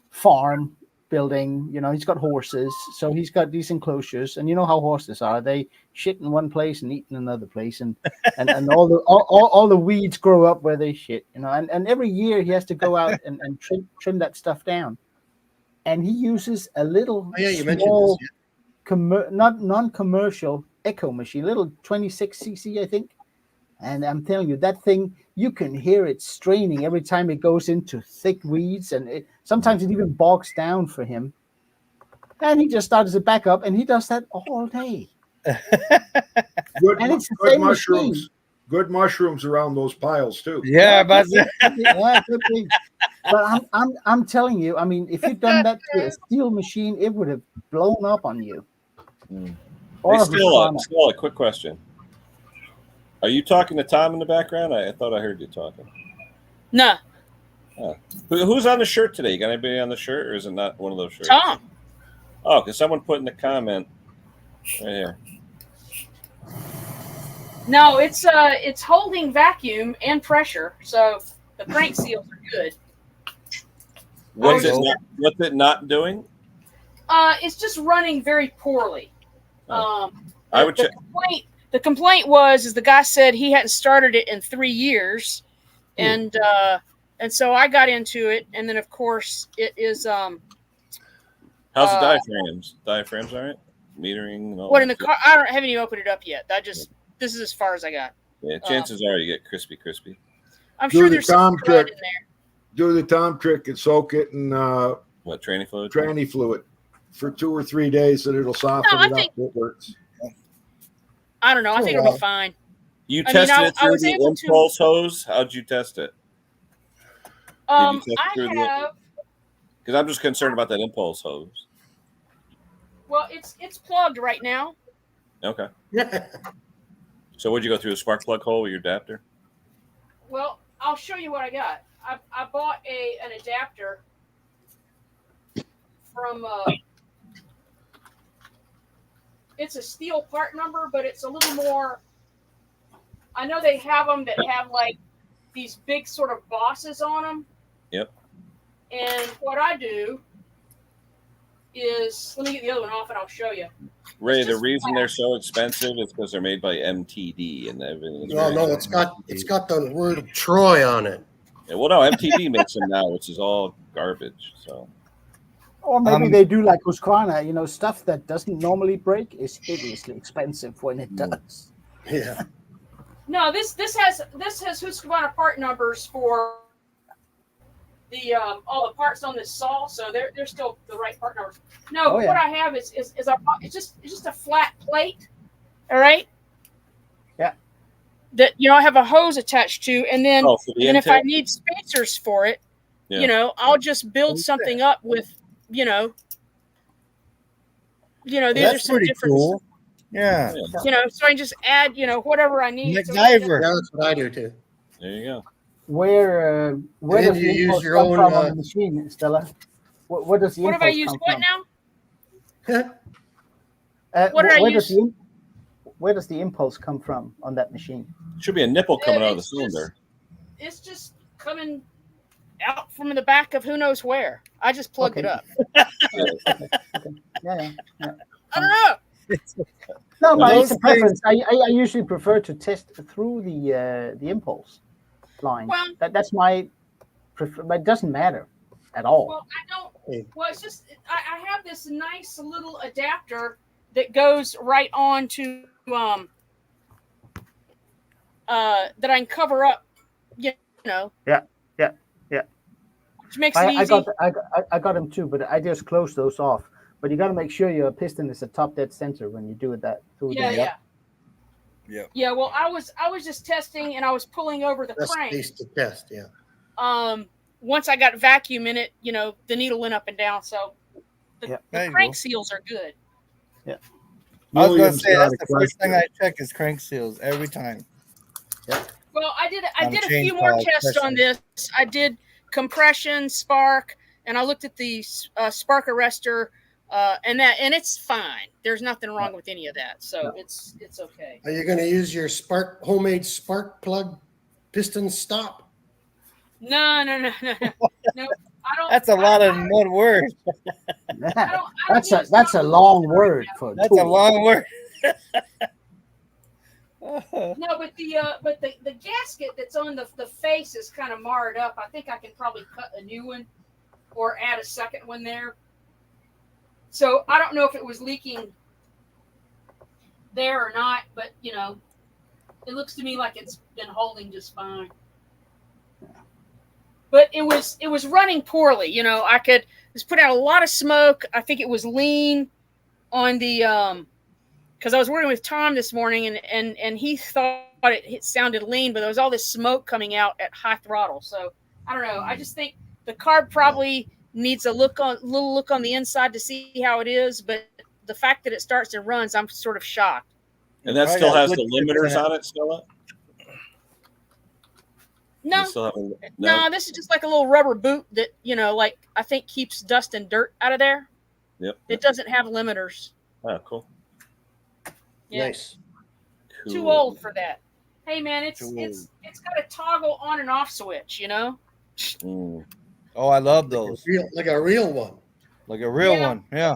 farm building. He's got horses, so he's got these enclosures. And you know how horses are. They shit in one place and eat in another place, and all the weeds grow up where they shit. And every year he has to go out and trim that stuff down. And he uses a little small, not non-commercial Echo machine, little 26cc, I think. And I'm telling you, that thing, you can hear it straining every time it goes into thick weeds, and sometimes it even bogs down for him. And he just starts it back up, and he does that all day. Good mushrooms. Machine. Good mushrooms around those piles too. Yeah, but But I'm telling you, I mean, if you'd done that to a steel machine, it would have blown up on you. Hey, still a quick question. Are you talking to Tom in the background? I thought I heard you talking. No. Oh. Who's on the shirt today? You got anybody on the shirt, or is it not one of those shirts? Tom. Oh, because someone put in the comment right here. No, it's holding vacuum and pressure, so the crank seals are good. What's just- it not doing? It's just running very poorly. I would check. The complaint was the guy said he hadn't started it in 3 years, and so I got into it, and then of course it is. How's the diaphragms? Diaphragms, all right? Metering. And all What that in the shit? car? I haven't even opened it up yet. This is as far as I got. Yeah, chances are you get crispy. I'm Do sure the there's some Tom crud trick. in there. Do the Tom trick and soak it in What, tranny fluid? tranny fluid for 2 or 3 days, and it'll soften No, I it think- up. It works. I don't know. I Oh, think it'll wow. be fine. You I mean, tested I it through was the able to- impulse hose? How'd you test it? test it I through the- have. Because I'm just concerned about that impulse hose. Well, it's plugged right now. Okay. So would you go through a spark plug hole with your adapter? Well, I'll show you what I got. I bought an adapter from. It's a steel part number, but it's a little more. I know they have them that have like these big sort of bosses on them. Yep. And what I do is, let me get the other one off and I'll show you. Ray, It's the just reason flat. they're so expensive is because they're made by MTD and everything. is No, very no, it's got the word of Troy on it. Yeah, well, no, MTD makes them now, which is all garbage. So Or maybe they do like Husqvarna, you know, stuff that doesn't normally break is hideously expensive when it does. Yeah. No, this has Husqvarna part numbers for the all the parts on this saw, so they're still the right part numbers. No, Oh, yeah. what I have is it's just a flat plate, all right? Yeah. That I have a hose attached to, and then for the and if I intake? need spacers for it, Yeah. I'll just build something up with these are That's some pretty different. cool. Yeah. So I can just add whatever I need. So MacGyver. Yeah, that's what I do too. There you go. Where And does then the you use impulse your come own, from on the machine, Stella? What does the what have I impulse used? come What from? now? What did I where use? Where does the impulse come from on that machine? Should be a nipple coming out of the It's cylinder. It's just coming out from the back of who knows where. I just plugged it Okay. up. Yeah. I don't know. No, but Those it's a preference. I usually prefer to test through the impulse line. Well- That's my prefer, but it doesn't matter at all. Well, I don't. Well, it's just I have this nice little adapter that goes right on to that I can cover up. Yeah. Which makes it easy. I got them too, but I just close those off. But you got to make sure your piston is a top dead center when you do that. Through Yeah, the, yeah. Yep. Yeah, well, I was just testing, and I was pulling over the That's crank. space to test, yeah. Once I got vacuum in it, the needle went up and down. So the Yeah. There you crank go. seals are good. I was gonna Williams say got that's a the first thing question. I check is crank seals every time. Well, I did On a a few more chainsaw, tests on especially. this. I did compression, spark, and I looked at the spark arrestor, and it's fine. There's nothing wrong with any of that, so it's okay. Are you going to use your homemade spark plug piston stop? No. No, I don't. That's a lot in one word. I don't use that's a long word for That's tool. a long word. No, but the gasket that's on the face is kind of marred up. I think I can probably cut a new one or add a second one there. So I don't know if it was leaking there or not, but it looks to me like it's been holding just fine. But it was running poorly. It was putting out a lot of smoke. I think it was lean on the because I was working with Tom this morning, and he thought it sounded lean, but there was all this smoke coming out at high throttle. So I don't know. I just think the carb probably needs a little look on the inside to see how it is. But the fact that it starts and runs, I'm sort of shocked. And that Right, still yeah, has good the limiters on it, Stella? No, You still have no, this is just like a little rubber boot that like I think keeps dust and dirt out of there. Yep. It doesn't have limiters. Oh, cool. Yeah. Nice. Too Cool. old for that. Hey man, it's Too got a toggle on and off switch. Mm. Oh, I love those. Like a real one. Like a real Yeah. one. Yeah.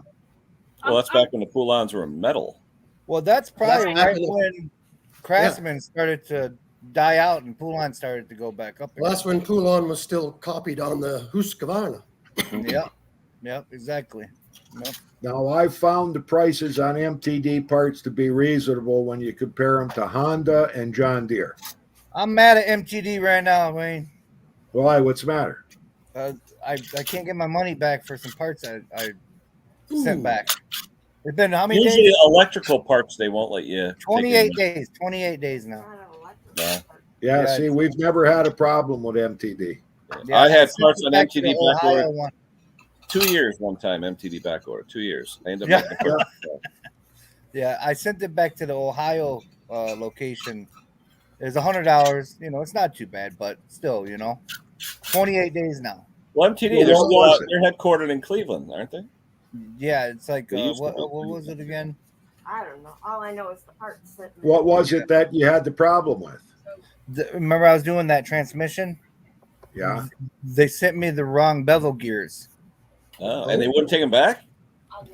Well, that's back when the pull-ons were metal. Well, that's probably That's right when Craftsman started to die out and Poulon started to go back up. Well, that's when Poulon was still copied on the Husqvarna. Yep. Yep. Exactly. Yep. Now, I've found the prices on MTD parts to be reasonable when you compare them to Honda and John Deere. I'm mad at MTD right now, Wayne. Why? What's the matter? I can't get my money back for some parts I sent back. It's been how many Usually days? electrical parts they won't let you. 28 days. 28 days now. Yeah. Yeah, Yeah, see, we've never had a problem with MTD. Yeah, I had sent parts it on back to MTD the back Ohio order. one. 2 years one time, MTD back order. 2 years. I ended Yeah. up making parts. Yeah, I sent it back to the Ohio location. It's $100. You know, it's not too bad, but still, 28 days now. Well, MTD, Well, they're, what still was out, it? they're headquartered in Cleveland, aren't they? Yeah, it's like They used to what be. was it again? I don't know. All I know is the parts that. What was it that you had the problem with? Remember I was doing that transmission? Yeah. They sent me the wrong bevel gears. Oh, and they wouldn't take them back?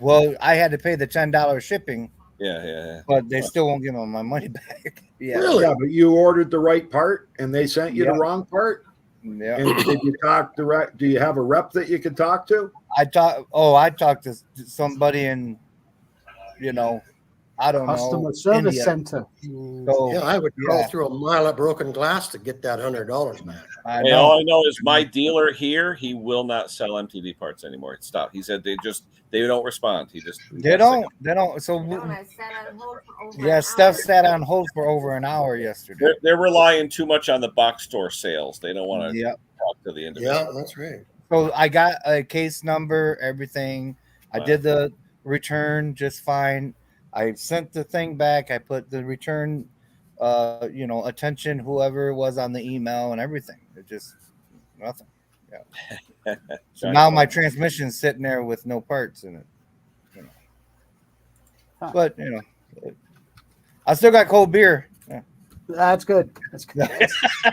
Well, I had to pay the $10 shipping, Yeah. but they still won't give me my money back. Yeah. Really? Yeah, but you ordered the right part and they sent you Yeah. the wrong part? Yeah. And did you talk direct? Do you have a rep that you can talk to? I talked to somebody in, I don't Customer know. service India. center. So, Yeah, I would crawl yeah. through a mile of broken glass to get that $100 back. I Hey, know. all I know is my dealer here, he will not sell MTD parts anymore. It stopped. He said they don't respond. He They don't. So Don't I sat on hold for over yeah, an Steph hour? sat on hold for over an hour yesterday. They're relying too much on the box store sales. They don't want to Yep. talk to the individual. Yeah, that's right. So I got a case number, everything. I Wow. did the return just fine. I sent the thing back. I put the return, attention, whoever it was on the email and everything. It just nothing. Yeah. So now my transmission's sitting there with no parts in it. But I still got cold beer. Yeah. That's good. That's good.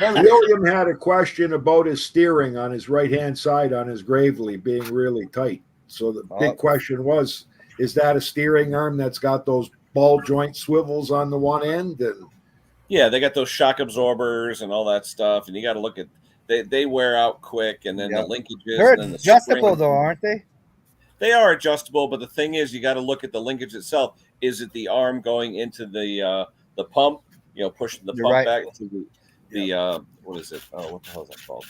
William had a question about his steering on his right-hand side on his Gravely being really tight. So the big question was, is that a steering arm that's got those ball joint swivels on the one end? And Yeah, they got those shock absorbers and all that stuff, and you got to look at they wear out quick, and then Yep. the linkages. They're and then the adjustable spring. though, aren't they? They are adjustable, but the thing is, you got to look at the linkage itself. Is it the arm going into the pump? Pushing the You're pump right. back to the what is it? Oh, what the hell is that called?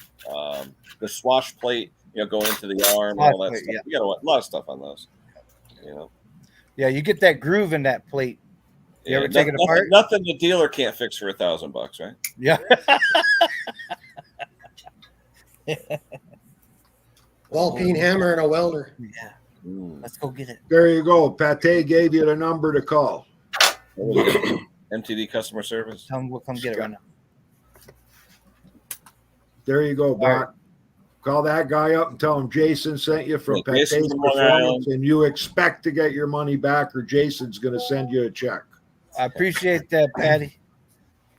The swash plate. Going into the arm and all that Swash plate, stuff. You got a lot of stuff on those. Yeah, you get that groove in that plate. You ever take it apart? Nothing the dealer can't fix for $1,000, right? Yeah. Ball peen hammer and a welder. Yeah. Mm. Let's go get it. there you go. Pate gave you the number to call. MTD customer service. Tell them we'll come get it right now. There you go, All right. Bart. Call that guy up and tell him Jason sent you from Yeah, Jason Pate's from Long Performance, Island. and you expect to get your money back, or Jason's going to send you a check. I appreciate that, Patty.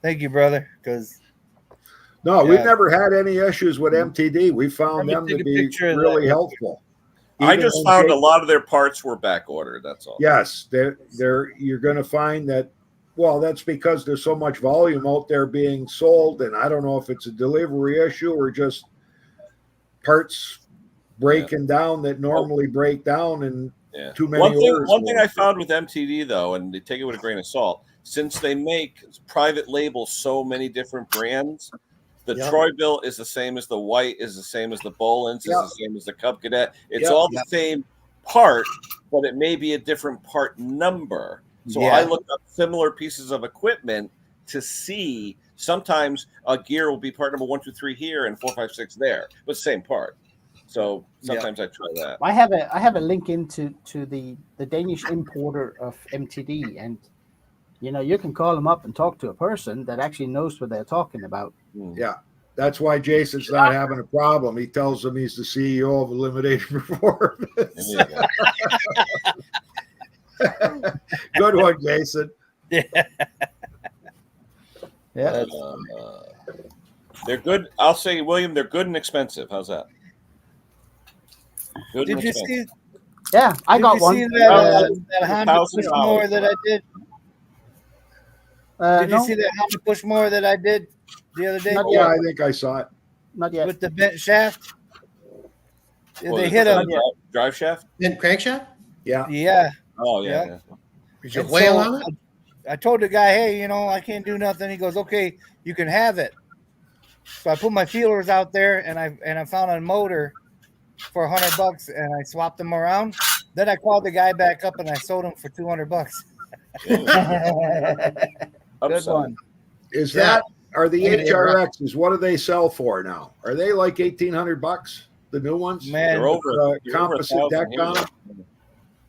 Thank you, brother. Because No, we've Yeah. never had any issues with MTD. We found Let them me to take a be picture of really that. helpful. I Even just when found a Jason- lot of their parts were back ordered. That's all. Yes, they're you're going to find that. Well, that's because there's so much volume out there being sold, and I don't know if it's a delivery issue or just parts breaking down that normally break down, and Yeah. too many One orders. thing I found with MTD though, and they take it with a grain of salt, since they make private labels so many different brands, the Yep. Troy Bill is the same as the White, is the same as the Bolins, Yep. is the same as the Cub Cadet. It's Yep. all the same part, but it may be a different part number. So Yeah. I look up similar pieces of equipment to see. Sometimes a gear will be part number 1, 2, 3 here and 4, 5, 6 there, but same part. So sometimes I try that. I have a link into the Danish importer of MTD, and you can call them up and talk to a person that actually knows what they're talking about. Yeah, that's why Jason's not having a problem. He tells them he's the CEO of Eliminated Performance. There you go. Good one, Jason. Yeah. They're good. I'll say, William, they're good and expensive. How's that? Good Did you expense. see? Yeah, I Did got you one. see that Honda $1,000 push mower that I did? Did you No, see that Honda push mower that I did the other day Not Yeah, yet. I think I saw it. not yet. with the bent shaft? What They was hit it, him. drive shaft. Then crankshaft? Yeah. Yeah. Oh Yeah. yeah. Did you And whale so on it? I told the guy, hey, I can't do nothing. He goes, okay, you can have it. So I put my feelers out there, and I found a motor for $100, and I swapped them around. Then I called the guy back up, and I sold him for $200. Good Upside. one. Is Yeah. that are the Yeah, they're HRXs? What do they sell for now? Are they like $1,800? The new ones? Man, They're over. The composite deck on them?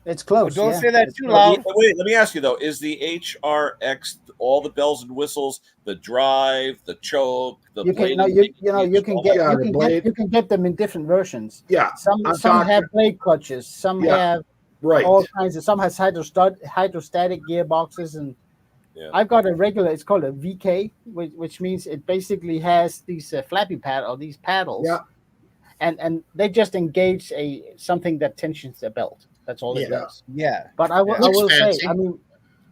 It's close. don't yeah. say that It's too close. loud. Wait, let me ask you though: is the HRX all the bells and whistles, the drive, the choke, the You can blade? no, you can get Yeah, you the can blade. get you can get them in different versions. Yeah, Some I'm some have talking- blade clutches. Some Yeah. have right. all kinds of. Some has hydrostatic gearboxes, and Yeah. I've got a regular. It's called a VK, which means it basically has these flappy pad or these paddles. Yeah. And they just engage something that tensions the belt. That's all it Yeah. does. Yeah. But I will Looks say, fancy. I mean,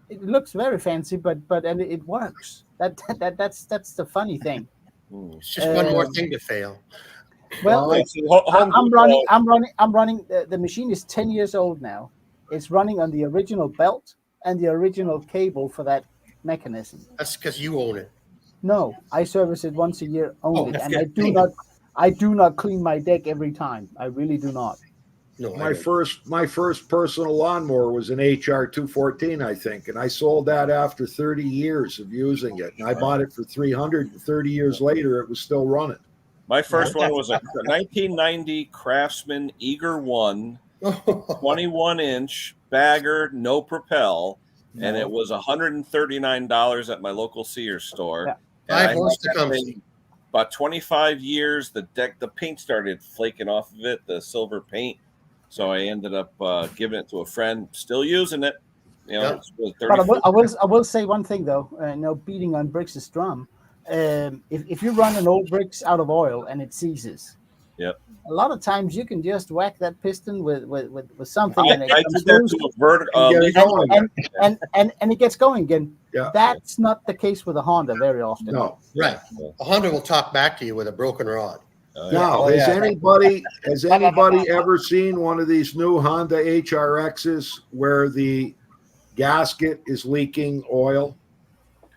it looks very fancy, but it works. That's the funny thing. It's just one more Um, thing to fail. Well, Well, See, Home I'm Depot- running. The machine is 10 years old now. It's running on the original belt and the original cable for that mechanism. That's because you own it. No, I service it once a year only, that's and good. I do not clean my deck every time. I really do not. No, I My don't. my first personal lawnmower was an HR 214, I think, and I sold that after 30 years of using it. And I bought it for 300. And 30 years later, it was still running. My first one was a 1990 Craftsman Eager 1, 21-inch bagger, no propel, and it was $139 at my local Sears store. Yeah. And I 5 horse had that Tecumseh. thing about 25 years. The paint started flaking off of it, the silver paint. So I ended up giving it to a friend, still using it. Yeah. It's really But 30, I will say one thing though. Beating on Briggs' drum. If you run an old Briggs out of oil and it seizes, Yep. a lot of times you can just whack that piston with something, I and it did comes that loose, to a vertical. And get it going again. and it gets going again. Yeah. That's not the case with a Honda very often. No. Right. A Honda will talk back to you with a broken rod. Now, Oh, has yeah. anybody ever seen one of these new Honda HRXs where the gasket is leaking oil?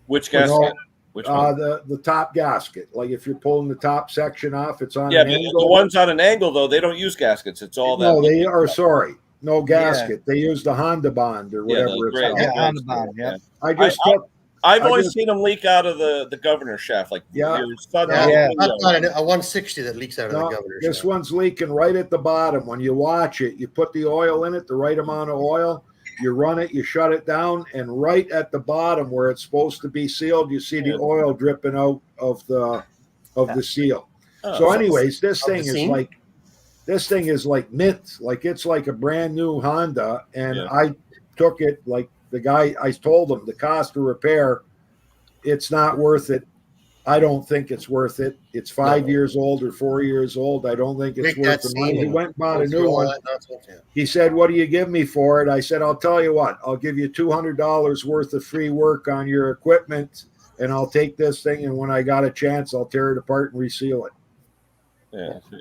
Which You know, gasket? Which one? the top gasket. Like if you're pulling the top section off, it's on Yeah, an but angle. the ones on an angle though, they don't use gaskets. It's all that. No, they are sorry. No gasket. They use the Honda Bond or Yeah, whatever the it's gray- called. Yeah, on the bottom. Yeah. I just took I've I only just- seen them leak out of the governor shaft, like Yeah. your son. Yeah. I've got a 160 that leaks out of no, the governor's this shaft. one's leaking right at the bottom. When you watch it, you put the oil in it, the right amount of oil. You run it, you shut it down, and right at the bottom where it's supposed to be sealed, you see the oil dripping out of the seal. Oh, So, anyways, this Of the thing is seam? like mint, like it's like a brand new Honda. And Yeah. I took it like the guy. I told him the cost of repair, it's not worth it. I don't think it's worth it. It's 5 years old or 4 years old. I don't think it's Break worth that the money. seam He and went and bought go a through new all one. that nonsense, yeah. He said, "What do you give me for it?" I said, "I'll tell you what. I'll give you $200 worth of free work on your equipment, and I'll take this thing. And when I got a chance, I'll tear it apart and reseal it." Yeah.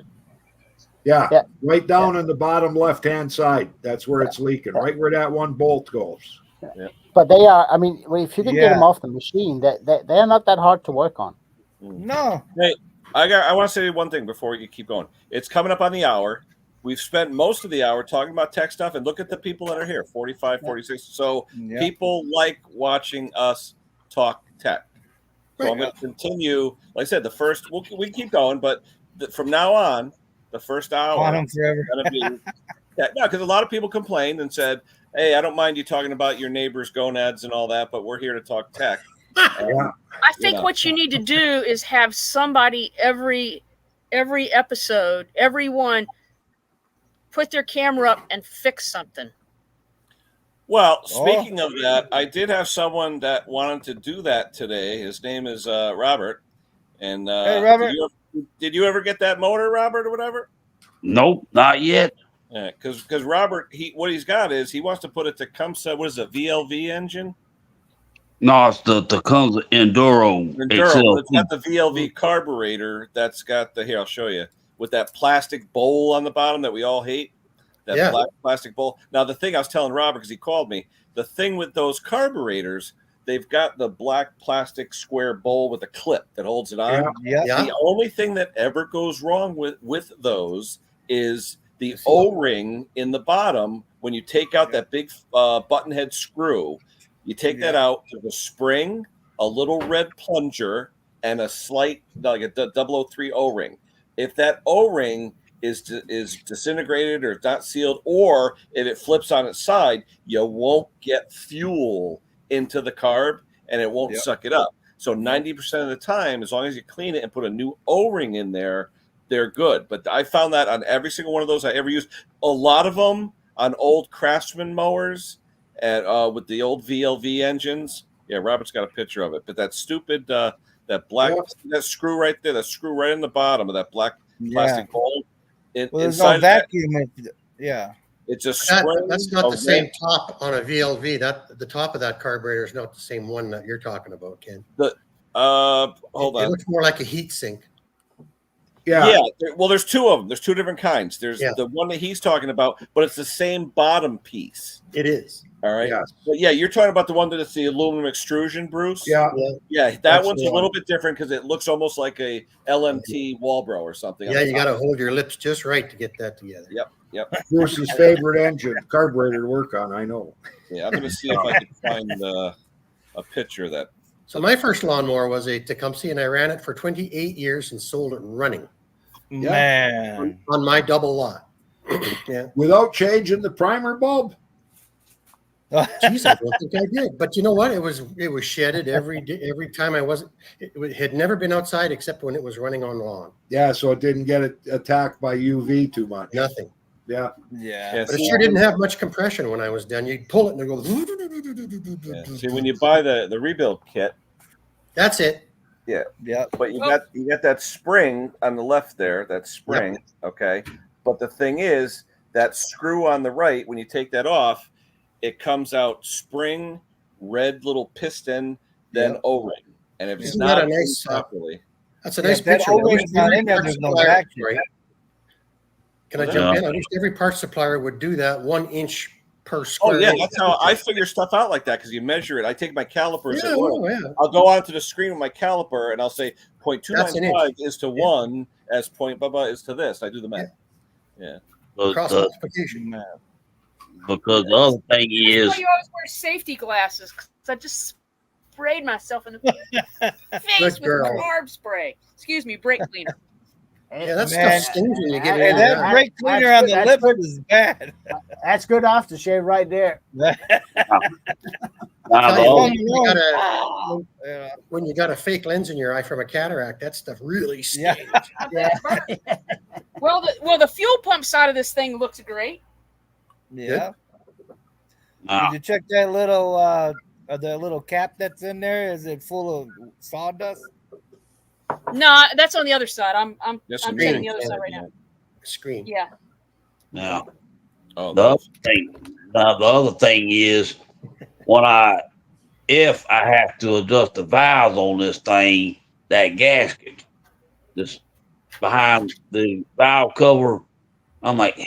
Yeah, Yeah. right down on the bottom left-hand side. That's where it's leaking. Right where that one bolt goes. But they are. I mean, if you can get Yeah. them off the machine, they're not that hard to work on. No. Hey, I want to say one thing before you keep going. It's coming up on the hour. We've spent most of the hour talking about tech stuff, and look at the people that are here, 45, 46. So Yeah. people like watching us talk tech. So I'm going to continue. Like I said, we keep going, but from now on, the first hour On them forever. is going to be tech. No, because a lot of people complained and said, "Hey, I don't mind you talking about your neighbor's gonads and all that, but we're here to talk tech." Yeah. I think what you need to do is have somebody every episode, everyone put their camera up and fix something. Well, speaking of that, I did have someone that wanted to do that today. His name is Robert. And Hey, Robert. Did you ever get that motor, Robert, or whatever? Nope, not yet. Yeah, because Robert, what he's got is he wants to put a Tecumseh. What is it? VLV engine? No, it's the Tecumseh Enduro Enduro. But it's XL. got the VLV carburetor. That's got the here. I'll show you with that plastic bowl on the bottom that we all hate. That black plastic bowl. Now the thing I was telling Robert because he called me. The thing with those carburetors, they've got the black plastic square bowl with a clip that holds it on. Yeah. The only thing that ever goes wrong with those is the O-ring in the bottom. When you take out that big button head screw, you take that out. There's a spring, a little red plunger, and a slight like a 003 O-ring. If that O-ring is disintegrated or not sealed, or if it flips on its side, you won't get fuel into the carb and it won't suck it up. So 90% of the time, as long as you clean it and put a new O-ring in there, they're good. But I found that on every single one of those I ever used. A lot of them on old Craftsman mowers and with the old VLV engines. Yeah, Robert's got a picture of it. But that stupid, that black, that screw right there, that screw right in the bottom of that black plastic bowl. There's no vacuum. It's a spring. That's not the same top on a VLV. That the top of that carburetor is not the same one that you're talking about, Ken. Hold on. It looks more like a heat sink. Yeah. Well, there's two of them. There's two different kinds. There's the one that he's talking about, but it's the same bottom piece. It is. All right. Yes. But yeah, you're talking about the one that is the aluminum extrusion, Bruce. Yeah. That one's a little bit different because it looks almost like a LMT Walbro or something. Yeah, you got to hold your lips just right to get that together. Yep. Bruce's favorite engine, carburetor to work on. I know. Yeah, I'm going to see if I can find a picture of that. So my first lawnmower was a Tecumseh, and I ran it for 28 years and sold it running. Man, on my double lot. Without changing the primer bulb. Jeez, I don't think I did. But you know what? It was shedded every time I wasn't. It had never been outside except when it was running on lawn. Yeah, so it didn't get attacked by UV too much. Nothing. Yeah. But it sure didn't have much compression when I was done. You'd pull it and it goes. See, when you buy the rebuild kit, that's it. Yeah. But you got that spring on the left there. That spring, okay. But the thing is, that screw on the right, when you take that off, it comes out spring, red little piston, then O-ring. And if it's not properly, that's a nice picture. Right? Can I jump in? I wish every parts supplier would do that 1 inch per square. Oh yeah, that's how I figure stuff out like that because you measure it. I take my calipers at work. I'll go onto the screen with my caliper and I'll say 0.295 is to 1 as point blah blah is to this. I do the math. Yeah. Cross multiplication. Because the other thing is, that's why you always wear safety glasses. Because I just sprayed myself in the face with carb spray. Excuse me, brake cleaner. Yeah, that stuff stings when you get it. That brake cleaner on the lip is bad. That's good aftershave right there. When you got a fake lens in your eye from a cataract, that stuff really stings. Well, the fuel pump side of this thing looks great. Yeah. Did you check that little cap that's in there? Is it full of sawdust? No, that's on the other side. I'm checking the other side right now. Screen. Yeah. Now, the other thing is if I have to adjust the valves on this thing, that gasket, this behind the valve cover, I'm like,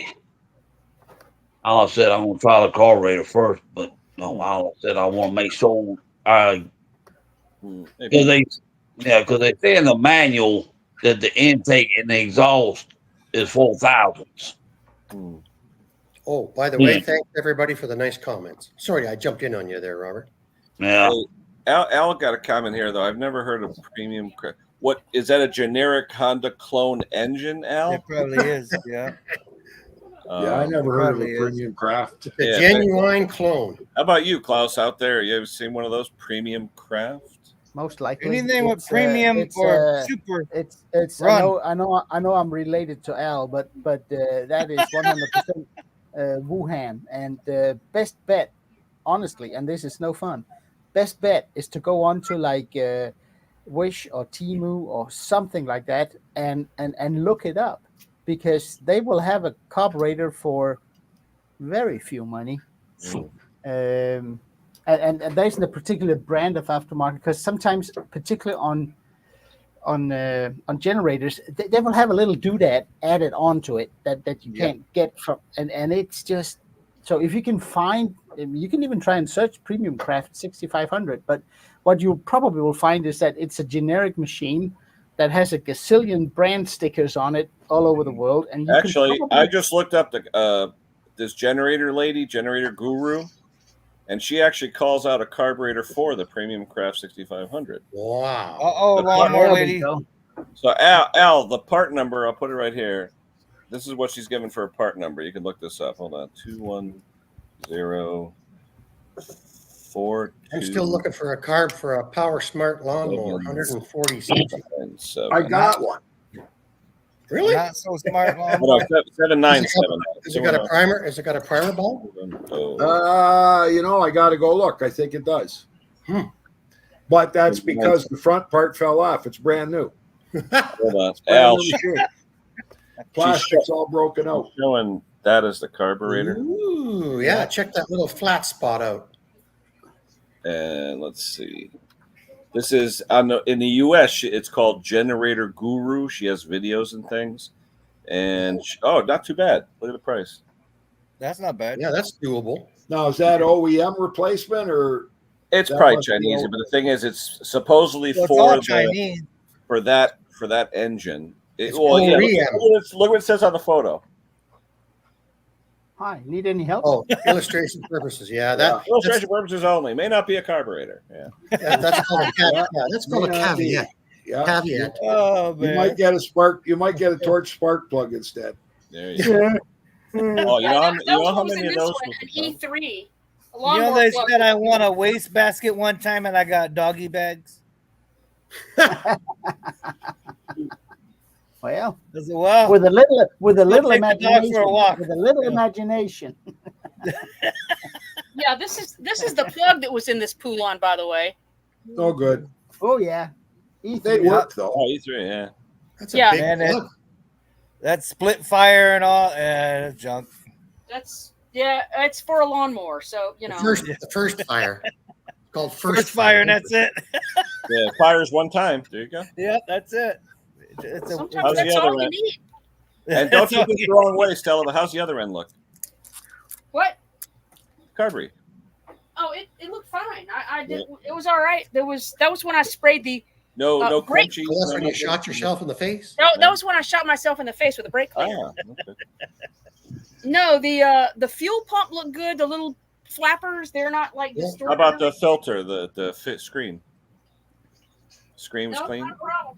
all I said, I'm going to try the carburetor first, but no, all I said, I want to make sure because they say in the manual that the intake and the exhaust is 4,000. Oh, by the way, thanks everybody for the nice comments. Sorry, I jumped in on you there, Robert. Yeah. Al got a comment here though. I've never heard of premium. What is that? A generic Honda clone engine, Al? It probably is. Yeah. I never heard of a premium craft. The genuine clone. How about you, Klaus? Out there, you ever seen one of those premium craft? Most likely. Anything with premium or super. It's. I know. I'm related to Al, but that is 100% Wuhan. And the best bet, honestly, and this is no fun. Best bet is to go on to like Wish or Temu or something like that, and look it up. because they will have a carburetor for very few money. And there isn't a particular brand of aftermarket, because sometimes, particularly on generators, they will have a little doodad added onto it that you can't get from, and it's just, so if you can find, you can even try and search Premium Craft 6500, but what you probably will find is that it's a generic machine that has a gazillion brand stickers on it all over the world. And you Actually, can probably, I just looked up this generator lady, Generator Guru, and she actually calls out a carburetor for the Premium Craft 6500. Wow. Lawnmower lady. So Al, the part number, I'll put it right here. This is what she's given for a part number. You can look this up. Hold on. 21042. I'm still looking for a carb for a Power Smart lawnmower, 140 cc. I got one. Really? Not so smart lawnmower. Hold on, 797. Has it got a primer? Has it got a primer bulb? I got to go look. I think it does. But that's because the front part fell off. It's brand new. Hold on. Brand Al, new machine. Plastic's all broken out. showing that as the carburetor. Ooh, yeah. Check that little flat spot out. And let's see. This is in the U.S. It's called Generator Guru. She has videos and things. And not too bad. Look at the price. That's not bad. Yeah, that's doable. Now, is that OEM replacement or? It's That probably must be Chinese, old. but the thing is, it's supposedly Well, it's for all Chinese. for that engine. It's Look OEM. what it says on the photo. Hi, need any help? Oh, illustration purposes. Yeah, Illustration purposes only. May not be a carburetor. Yeah. that's called a caveat. That's called a May not be. caveat. Yeah. Caveat. Oh You man. might get a spark. You might get a torch spark plug instead. There you go. Oh, you know how many of those? An E3. A You know lawnmower they plug. said I won a waste basket one time and I got doggy bags. Well, I said, well, with a little take the dog imagination. for a walk. With a little Yeah. imagination. Yeah, this is the plug that was in this Poulon, by the way. No good. Oh yeah. They work though. Oh, E3, yeah. That's a Yeah. big Man, plug. that split fire and all, that's junk. It's for a lawnmower, so you know. The first fire. It's called First fire and that's it. Yeah, fires one time. There you go. Yep, that's it. It's Sometimes How's the that's other all you end? need. And don't take this the wrong way, Stella. But how's the other end look? What? Carburetor. Oh, it looked fine. I did. It was all right. That was when I sprayed the. No brake. crunchy. Oh, that's when you shot yourself in the face? No, that was when I shot myself in the face with a brake cleaner. Okay. No, the fuel pump looked good. The little flappers, they're not like Yeah. distorted. How about the filter, the fit screen? Screen was No, clean. not a problem.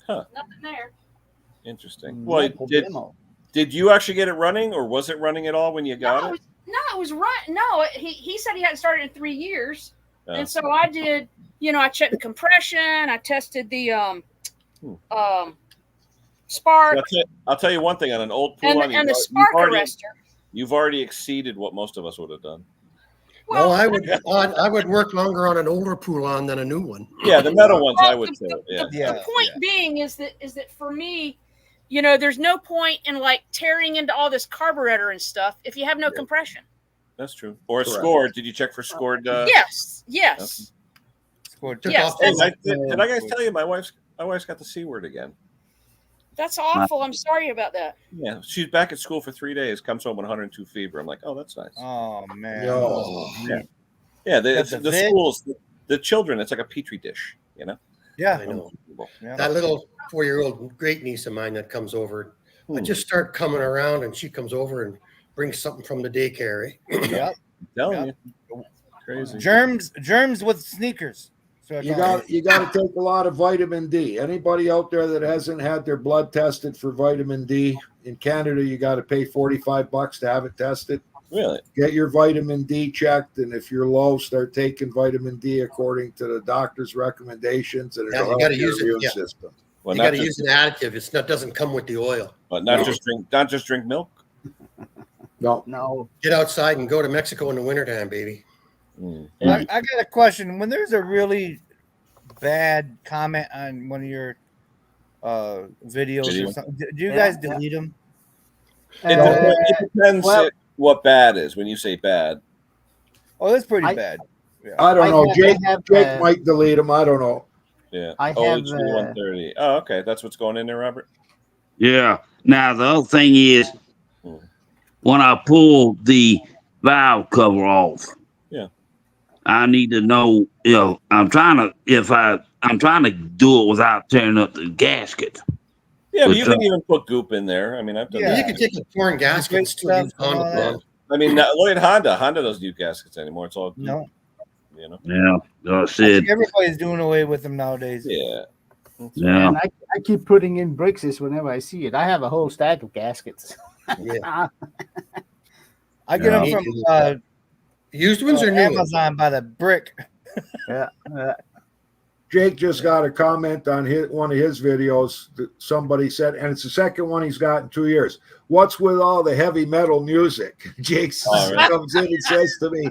Huh. Nothing there. Interesting. Well, No problemo. did you actually get it running, or was it running at all when you got it? It was right. No, he said he hadn't started in 3 years, Oh. and so I did. I checked the compression. I tested the spark I'll tell you one thing on an old pool. and the spark arrestor. You've already exceeded what most of us would have done. Well, I would work longer on an older Poulon than a new one. Yeah, the metal ones I Well, would say. Yeah. The point being is that for me, there's no point in like tearing into all this carburetor and stuff if you have no compression. That's true. Or Correct. scored. Did you check for scored? Yes. Took Yes, off Hey, the- did I guys tell you my wife's got the C word again? That's awful. I'm sorry about that. Yeah, she's back at school for 3 days. Comes home with 102 fever. I'm like, oh, that's nice. Oh man. Yo. Yeah, That's a the vid? schools, the children. It's like a petri dish. Yeah. I know. Yeah. That little 4-year-old great niece of mine that comes over, I just start coming around and she comes over and brings something from the daycare. Yep. I'm telling you, crazy. Germs with sneakers. So You got to take a lot of vitamin D. Anybody out there that hasn't had their blood tested for vitamin D in Canada, you got to pay $45 to have it tested. Really? Get your vitamin D checked, and if you're low, start taking vitamin D according to the doctor's recommendations, and Yeah, it'll you help gotta your use it, immune yeah. system. Well, You not got to just, use an additive. It doesn't come with the oil. but not just drink milk. No. Get outside and go to Mexico in the wintertime, baby. I got a question. When there's a really bad comment on one of your videos or something, do you guys delete them? It depends well- what bad is when you say bad. Oh, that's pretty I- bad. Yeah. I don't know. Jake have, might delete them. I don't know. Yeah. I have, OHD 130. Oh, okay. That's what's going in there, Robert. Yeah. Now the other thing is, Hmm. when I pull the valve cover off, Yeah. I need to know. I'm trying to do it without tearing up the gasket. Yeah, but But, you can even put goop in there. I mean, I've done Yeah. You that. can take a torn gasket and still stuff use and all Honda that. Blonde. I mean, look at Honda. Honda doesn't do gaskets anymore. It's all goop, No, you know. Yeah. I I said, think everybody's doing away with them nowadays. Yeah. yeah. And I keep putting in bricks whenever I see it. I have a whole stack of gaskets. Yeah. I get them Me from too. Used ones or new ones? Amazon by the brick. Yeah. Jake just got a comment on one of his videos that somebody said, and it's the second one he's got in 2 years. What's with all the heavy metal music? Jake comes in and says to me,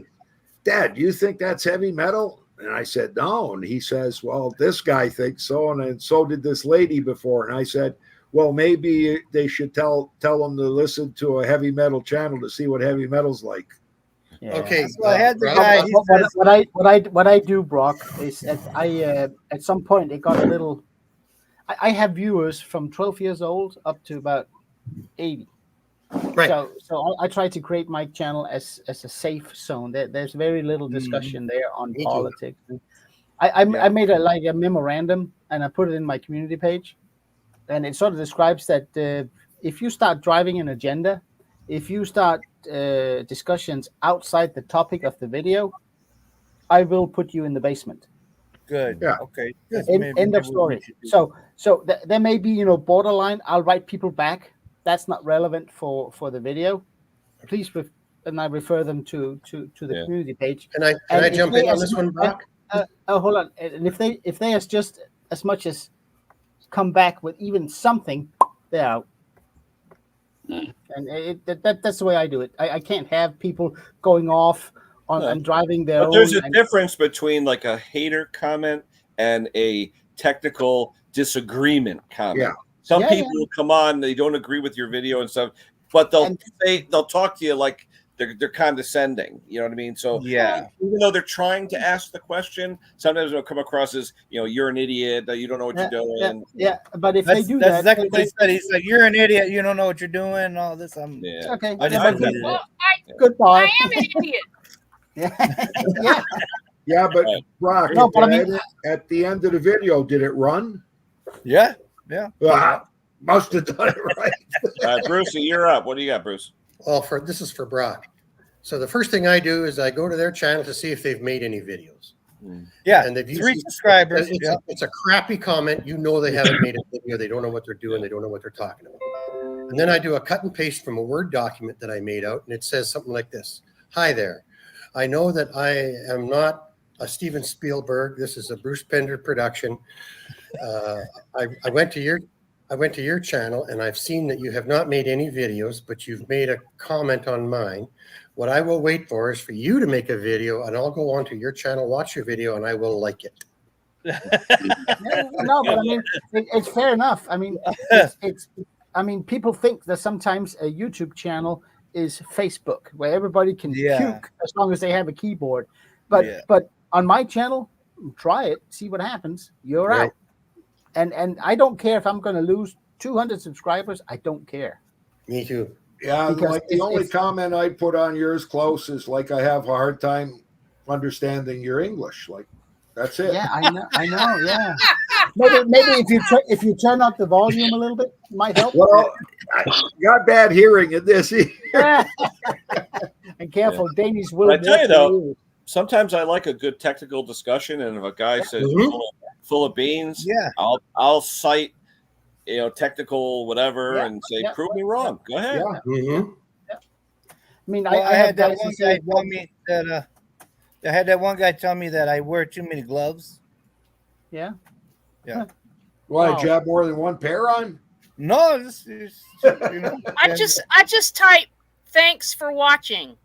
Dad, do you think that's heavy metal? And I said, no. And he says, well, this guy thinks so. And so did this lady before. And I said, well, maybe they should tell them to listen to a heavy metal channel to see what heavy metal's like. Yeah. Okay. So I had the Rob, guy. He says, What I do, Brock, is at some point it got a little. I have viewers from 12 years old up to about 80. Right. So I try to create my channel as a safe zone. There's very little discussion there on Me too. politics. I made a memorandum and I put it in my community page, and it sort of describes that if you start driving an agenda, if you start discussions outside the topic of the video, I will put you in the basement. good. Yeah. Okay. End of story. So there may be borderline. I'll write people back. That's not relevant for the video. Please, and I refer them to the community page. Can I And jump if in they on as this mu- one, Brock? Hold on. And if they as just as much as come back with even something, they're out. And that's the way I do it. I can't have people going off on driving their own. But there's a difference between like a hater comment and a technical disagreement comment. Yeah. Some Yeah, people will come on, they don't agree with your video and stuff, but they'll talk to you like they're condescending. You know what I mean? So Yeah. even though they're trying to ask the question, sometimes it'll come across as you're an idiot, that you don't know what you're doing. Yeah, but if That's they do that's that, exactly what he said. He's like, "You're an idiot. You don't know what you're doing." And all this. Yeah. okay. I just but- deleted Well, it. goodbye. I am an idiot. yeah. Yeah, but Right. Brock, No, but I mean- at the end of the video, did it run? Yeah. Must have done it right. All right, Brucey, you're up. What do you got, Bruce? Well, this is for Brock. So the first thing I do is I go to their channel to see if they've made any videos. Yeah. And they've 3 usually- subscribers. It's, Yeah. it's a crappy comment. They haven't made a video. They don't know what they're doing. They don't know what they're talking about. And then I do a cut and paste from a Word document that I made out, and it says something like this. Hi there. I know that I am not a Steven Spielberg. This is a Bruce Pender production. I went to your channel, and I've seen that you have not made any videos, but you've made a comment on mine. What I will wait for is for you to make a video, and I'll go onto your channel, watch your video, and I will like it. No, but I mean, it's fair enough. I mean, people think that sometimes a YouTube channel is Facebook, where everybody can puke as long as they have a keyboard. But on my channel, try it, see what happens. You're out. And I don't care if I'm going to lose 200 subscribers. I don't care. Me too. Yeah, Because like the only comment I'd put on yours close is like I have a hard time understanding your English. Like that's it. Yeah, I know. Yeah, maybe if you turn up the volume a little bit, it might help. Well, I got bad hearing in this. And careful, Danny's will. I tell you though, sometimes I like a good technical discussion, and if a guy says full of beans, I'll cite technical whatever and say prove me wrong. Go ahead. I mean, Well, I had have that one guy tell me that I had that one guy tell me that I wear too many gloves. Yeah. Why did you have more than one pair on? No, I just type thanks for watching.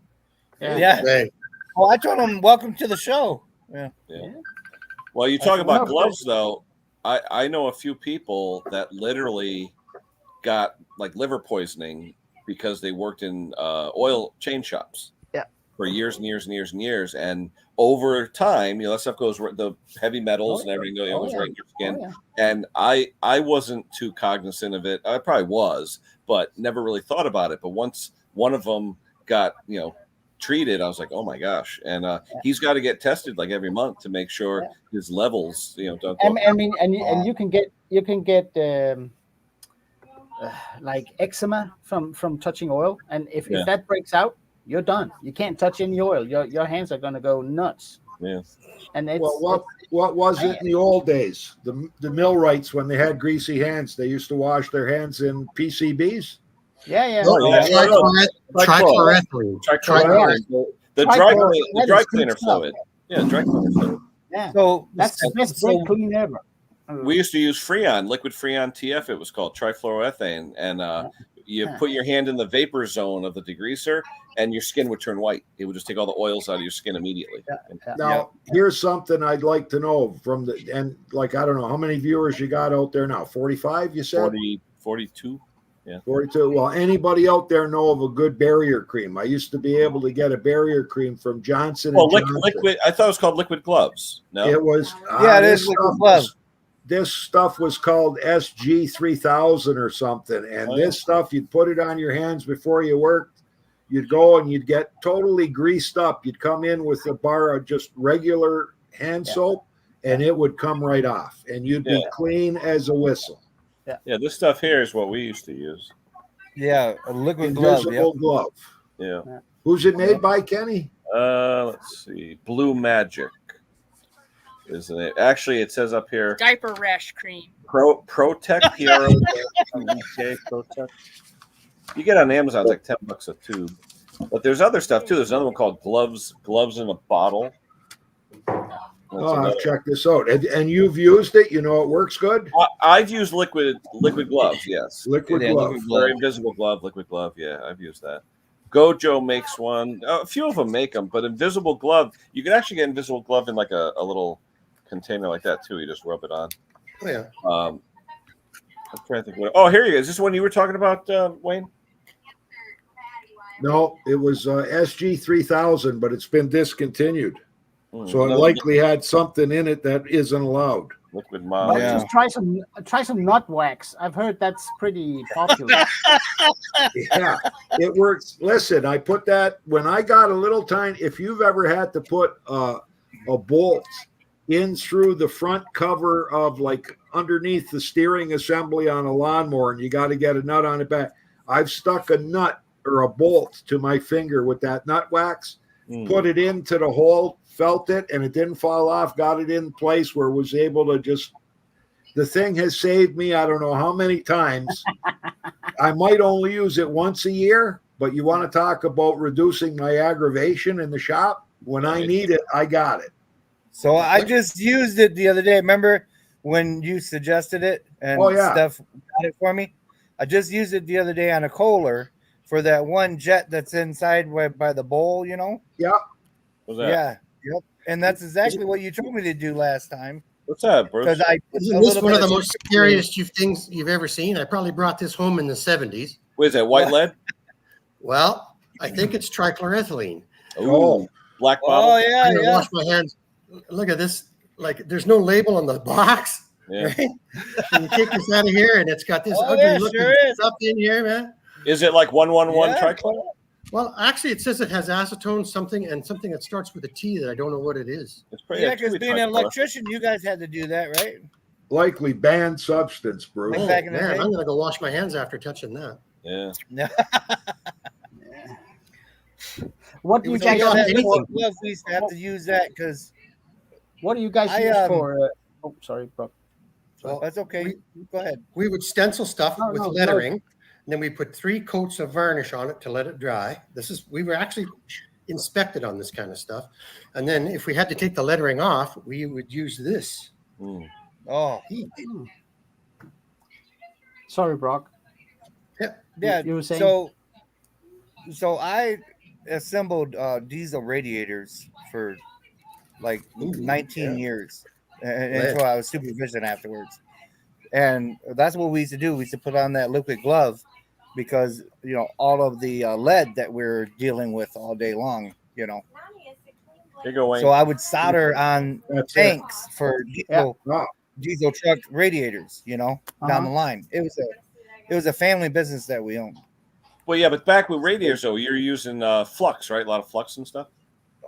Yeah. Right. Well, I told him welcome to the show. Yeah. Well, you talk about gloves though. I know a few people that literally got like liver poisoning because they worked in oil chain shops. Yeah. For years and years and years and years, and over time, that stuff goes, the heavy metals and everything goes right in your skin. And I wasn't too cognizant of it. I probably was, but never really thought about it. But once one of them got treated, I was like, oh my gosh. And he's got to get tested like every month to make sure his levels don't go. I mean, and you can get like eczema from touching oil, and if that breaks out, you're done. You can't touch any oil. Your hands are going to go nuts. Yeah. And it's, what was it in the old days? The millwrights, when they had greasy hands, they used to wash their hands in PCBs. Yeah. Trichloroethylene. The dry cleaner fluid. Yeah, dry cleaner fluid. Yeah. So that's the best brake clean ever. We used to use Freon, liquid Freon TF. It was called trifluoroethane, and you put your hand in the vapor zone of the degreaser, and your skin would turn white. It would just take all the oils out of your skin immediately. Now, here's something I'd like to know I don't know how many viewers you got out there now. 45, you said? 42. Yeah. 42. Well, anybody out there know of a good barrier cream? I used to be able to get a barrier cream from Johnson. Liquid. I thought it was called Liquid Gloves. No, it was. It is Liquid Gloves. This stuff was called SG3000 or something. And this stuff, you'd put it on your hands before you worked. You'd go and you'd get totally greased up. You'd come in with a bar of just regular hand soap, and it would come right off. And you'd be clean as a whistle. Yeah, this stuff here is what we used to use. Yeah, a liquid glove. Invisible glove. Yeah. Who's it made by, Kenny? Let's see. Blue Magic. Isn't it? Actually, it says up here. Diaper rash cream. Protect Protect. You get on Amazon, it's like $10 a tube. But there's other stuff too. There's another one called Gloves in a Bottle. I've checked this out. And you've used it? It works good? I've used liquid gloves, yes. Liquid glove. Or invisible glove, liquid glove. Yeah, I've used that. Gojo makes one. A few of them make them, but invisible glove, you can actually get invisible glove in like a little container like that too. You just rub it on. Oh, yeah. I'm trying to think. Here you go. Is this one you were talking about, Wayne? No, it was SG3000, but it's been discontinued. So it likely had something in it that isn't allowed. Liquid mild. Just try some nut wax. I've heard that's pretty popular. Yeah, it works. Listen, I put that when I got a little tiny. If you've ever had to put a bolt in through the front cover of like underneath the steering assembly on a lawnmower, and you got to get a nut on it back. I've stuck a nut or a bolt to my finger with that nut wax, put it into the hole, felt it, and it didn't fall off, got it in place where it was able to just, the thing has saved me I don't know how many times. I might only use it once a year, but you want to talk about reducing my aggravation in the shop? When I need it, I got it. So I just used it the other day. Remember when you suggested it and Steph got it for me? I just used it the other day on a Kohler for that one jet that's inside by the bowl, Yeah. What's that? Yeah. Yep. And that's exactly what you told me to do last time. What's that, Bruce? Because Isn't this one of the most scariest things you've ever seen? I probably brought this home in the 70s. What is that, white lead? Well, I think it's trichloroethylene. Oh, black bottle. Oh, yeah, I'm gonna wash my hands. Look at this. Like, there's no label on the box. Yeah. Right? And you take this out of here, and it's got this ugly looking stuff in here, man. Is it like 111 trichlor? Well, actually, it says it has acetone, something that starts with a T that I don't know what it is. It's pretty. Because being an electrician, you guys had to do that, right? Likely banned substance, Bruce. Oh, man, I'm going to go wash my hands after touching that. Yeah. What do you guys use for? We used to have to use that because. What do you guys use for? Oh, sorry, bro. Well, that's okay. Go ahead. We would stencil stuff with lettering, and then we put 3 coats of varnish on it to let it dry. We were actually inspected on this kind of stuff. And then if we had to take the lettering off, we would use this. Oh. Sorry, Brock. Yeah. You were saying? So I assembled diesel radiators for like 19 years until I was supervision afterwards. And that's what we used to do. We used to put on that liquid glove because all of the lead that we're dealing with all day long. Here you go, Wayne. So I would solder on That's tanks for diesel, Oh, diesel truck radiators. Down the line. It was a family business that we owned. Well, yeah, but back with radiators, though, you're using flux, right? A lot of flux and stuff.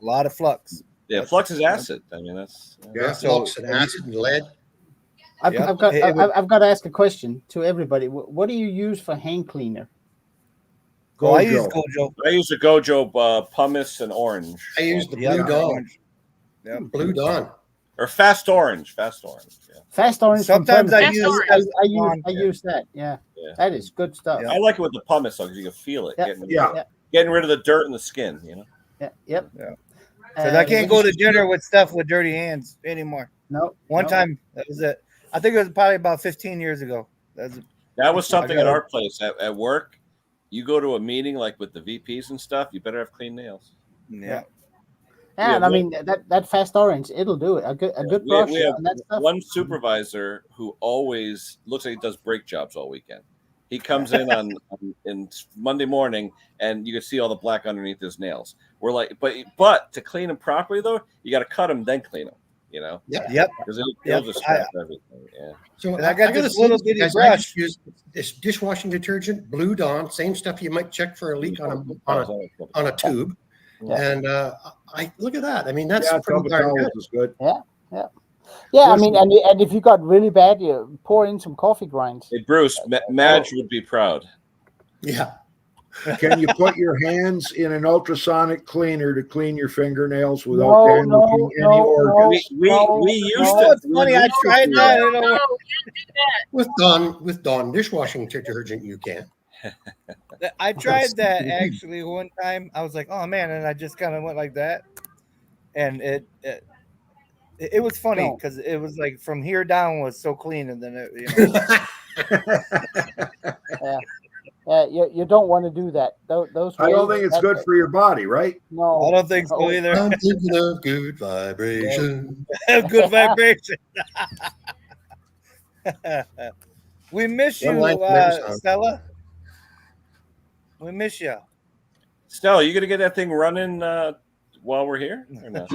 A lot of flux. Yeah, flux is acid. I mean, that's Flux and acid and lead. I've got to ask a question to everybody. What do you use for hand cleaner? I use Gojo. I use the Gojo pumice and orange. I use the Blue Dawn. Yeah, Blue Dawn. Or Fast Orange. Yeah. Fast orange. Sometimes I use that. Yeah. That is good stuff. I like it with the pumice though, because you can feel it. Yeah. Getting rid of the dirt in the skin. Yeah. Yep. Yeah. Because I can't go to dinner with stuff with dirty hands anymore. No. One time, that was it. I think it was probably about 15 years ago. That was something at our place at work. You go to a meeting like with the VPs and stuff, you better have clean nails. Yeah. And I mean that Fast Orange, it'll do it. A good brush. We have on that stuff. one supervisor who always looks like he does brake jobs all weekend. He comes in on Monday morning, and you can see all the black underneath his nails. We're like, but to clean them properly though, you got to cut them then clean them. Yep. Because it'll just scrap everything. Yeah. So I got this little bitty brush. Use this dishwashing detergent, Blue Dawn, same stuff you might check for a leak on a tube. Yeah. And I look at that. I mean, that's pretty good. Yeah. I mean, and if you got really bad, you pour in some coffee grinds. Hey, Bruce, Madge would be proud. Yeah. Can you put your hands in an ultrasonic cleaner to clean your fingernails without damaging any organs? We used to. It's funny. I tried that. With Dawn dishwashing detergent, you can. I tried that actually one time. I was like, oh man, and I just kind of went like that, and it was funny because it was like from here down was so clean, and then you don't want to do that. Those I don't think it's good for your body, right? No, I don't think so either. I'm thinking of good vibration. Good vibration. We miss you, Stella. We miss you. Stella, you gonna get that thing running while we're here or no?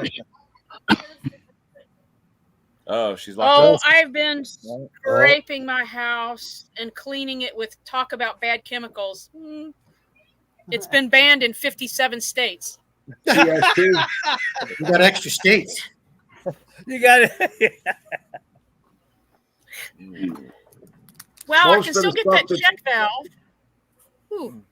Oh, she's like, I've been scraping my house and cleaning it with talk about bad chemicals. It's been banned in 57 states. Yes, too. You got extra states. You got it. Well, I can still get that check valve. Ooh.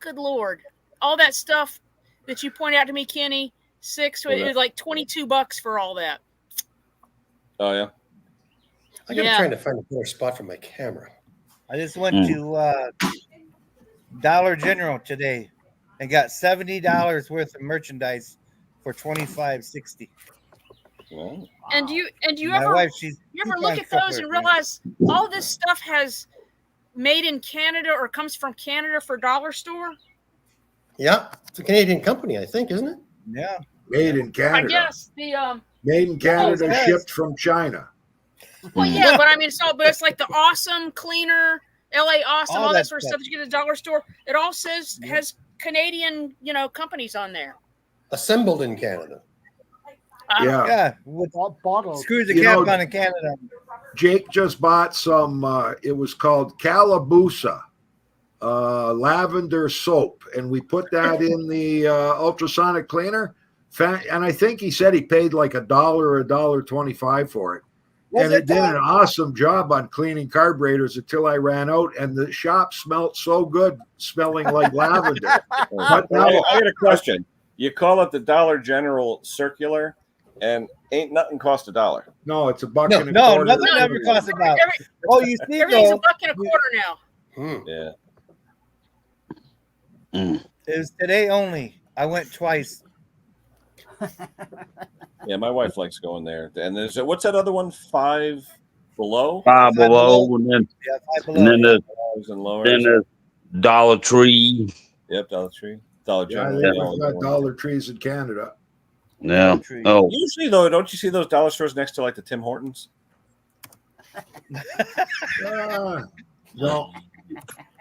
Good Lord. All that stuff that you point out to me, Kenny, it was like $22 for all that. Oh, yeah. I got to try to find a better spot for my camera. I just went to Dollar General today and got $70 worth of merchandise for $25.60. Wow. And you My ever wife, you ever look at those and realize all this stuff has made in Canada or comes from Canada for dollar store? Yeah, it's a Canadian company, I think, isn't it? Yeah, made in Canada. I guess the made in Canada, shipped from China. Well, yeah, but I mean, but it's like the Awesome Cleaner, LA Awesome, all that sort of stuff that you get at the dollar store. It all says has Canadian, companies on there. Assembled in Canada. Yeah, with bottles. Screws the cap on in Canada. Jake just bought some. It was called Calabusa lavender soap, and we put that in the ultrasonic cleaner. And I think he said he paid like $1 or $1.25 for it. And it did an awesome job on cleaning carburetors until I ran out, and the shop smelled so good, smelling like lavender. But now, I got a question. You call it the Dollar General Circular, and ain't nothing cost $1. No, it's $1.25. No, nothing ever costs $1. You see, everything's $1.25 now. Yeah. It was today only. I went twice. Yeah, my wife likes going there. And there's what's that other one? Five Below, and then there's Dollar Tree. Yep, Dollar Tree, Dollar General. Yeah, they've got Dollar Trees in Canada. Yeah. Oh, usually though, don't you see those dollar stores next to like the Tim Hortons? No.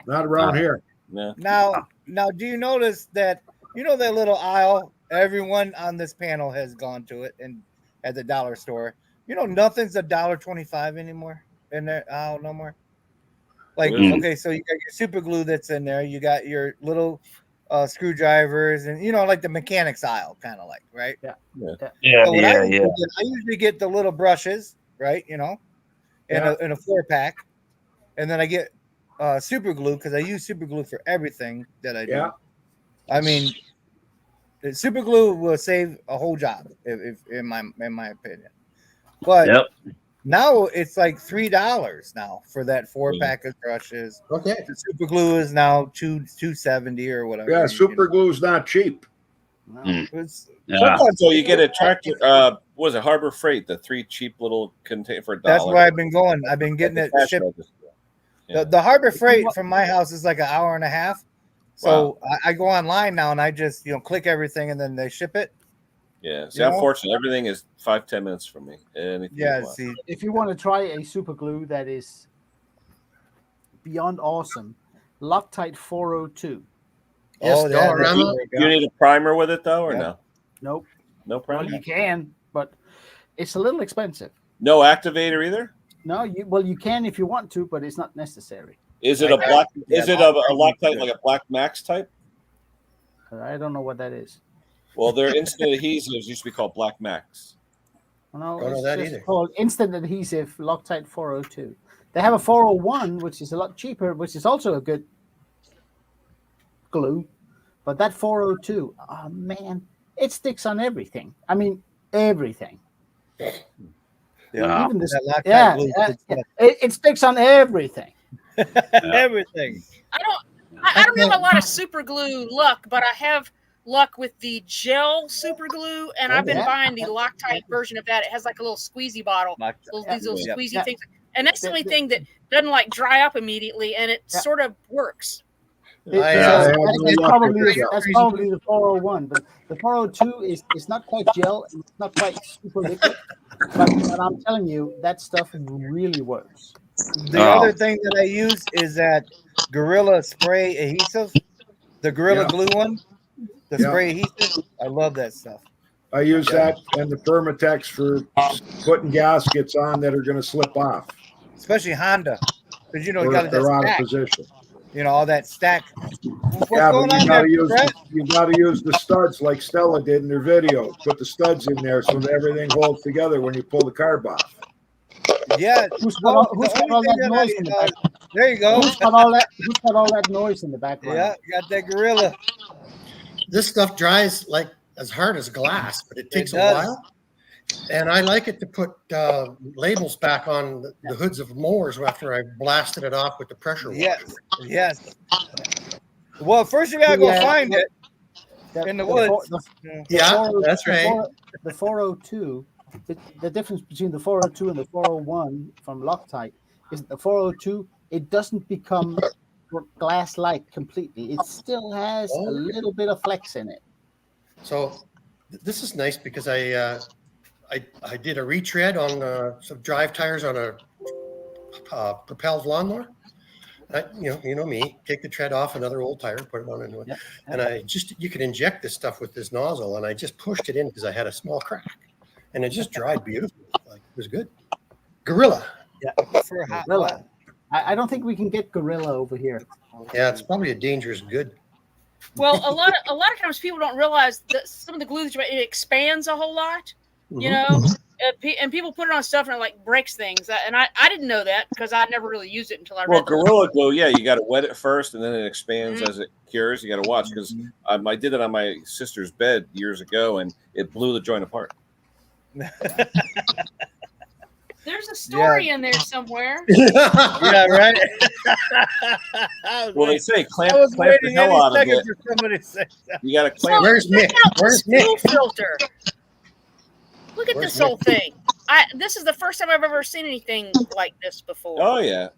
Not around here. No. Now, do you notice that that little aisle? Everyone on this panel has gone to it, and at the dollar store, nothing's $1.25 anymore in there. Oh, no more. Like, okay, so you got your super glue that's in there. You got your little screwdrivers, and like the mechanics aisle, kind of like, right? Yeah. So I usually get the little brushes, right? In a 4-pack, and then I get super glue because I use super glue for everything that I do. Yeah. I mean, super glue will save a whole job, if in my opinion. But now it's like $3 now for that 4-pack of brushes. Okay. The super glue is now $2.70 or whatever. Yeah, super glue is not cheap. No. Sometimes though you get a tractor. Was it Harbor Freight? The 3 cheap little container for $1. That's where I've been going. I've been getting it shipped. Yeah. The Harbor Freight from my house is like an hour and a half. So I go online now and I just click everything and then they ship it. Yeah. See, I'm fortunate. Everything is 5-10 minutes from me. Anything Yeah. See, If you want to try a super glue that is beyond awesome, Loctite 402. Yes, Dollarama. You need a primer with it though, or no? Nope. No primer. Well, you can, but it's a little expensive. No activator either. No, you can if you want to, but it's not necessary. Is it a black? Is it a Loctite like a Black Max type? I don't know what that is. Well, their instant adhesives used to be called Black Max. No, Don't know it's that just either. called Instant Adhesive Loctite 402. They have a 401, which is a lot cheaper, which is also a good glue. But that 402, oh man, it sticks on everything. I mean, everything. yeah. Even this, That Loctite yeah, glue, it sticks on everything. everything. I don't have a lot of super glue luck, but I have luck with the gel super glue, and I've been buying the Loctite version of that. It has like a little squeezy bottle, these little squeezy things, and that's the only thing that doesn't like dry up immediately, and it sort of works. That's probably the 401, but the 402 is not quite gel, and it's not quite super liquid, but I'm telling you, that stuff really works. The other thing that I use is that Gorilla Spray adhesive, the Gorilla Glue one, the spray adhesive. I love that stuff. I use that and the Permatex for putting gaskets on that are going to slip off. Especially Honda, because you got that they're out of stack. position. All that stack. What's going but on there, Brett? you got to use the studs like Stella did in her video. Put the studs in there so that everything holds together when you pull the carb off. Yeah. Who's got all that noise in the back? There you go. Who's got all that noise in the background? Yeah, you got that Gorilla. This stuff dries like as hard as glass, but it takes a while. And I like it to put labels back on the hoods of mowers after I blasted it off with the pressure washer. Yes. Well, first you gotta go find it in the woods. That's right. The 402, the difference between the 402 and the 401 from Loctite is the 402, it doesn't become glass-like completely. It still has a little bit of flex in it. So this is nice because I did a retread on some drive tires on a propelled lawnmower. You know me, take the tread off another old tire, put it on a new one. And you could inject this stuff with this nozzle, and I just pushed it in because I had a small crack, and it just dried beautifully. Like it was good. Gorilla. Yeah, for a Gorilla. I don't think we can get Gorilla over here. Yeah, it's probably a dangerous good. Well, a lot of times people don't realize that some of the glue that it expands a whole lot. And people put it on stuff and it like breaks things. And I didn't know that because I never really used it until I read. Well, Gorilla Glue, you got to wet it first and then it expands as it cures. You got to watch because I did it on my sister's bed years ago and it blew the joint apart. There's a story in there somewhere. Yeah, right. Well, they say clamp the hell out of it. You got to clamp. Where's Nick? Where's Nick? Filter. Look at this whole thing. This is the first time I've ever seen anything like this before. Oh yeah.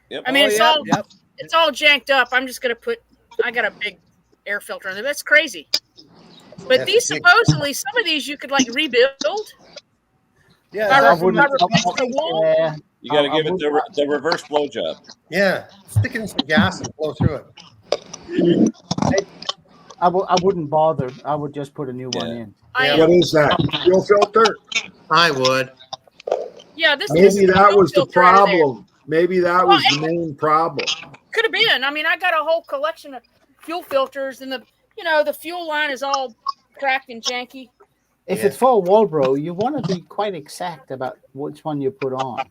Yep. I mean, it's all janked up. I'm just gonna I got a big air filter in there. That's crazy. But these supposedly, some of these you could like rebuild. Yeah, You got to give it the reverse blowjob. Yeah, stick it in some gas and blow through it. I wouldn't bother. I would just put a new one in. What is that? Fuel filter? I would. Yeah, this Maybe is that the was the filter out of there. problem. Maybe that was the main problem. Could have been. I mean, I got a whole collection of fuel filters, and the fuel line is all cracked and janky. If it's for Walbro, you want to be quite exact about which one you put on.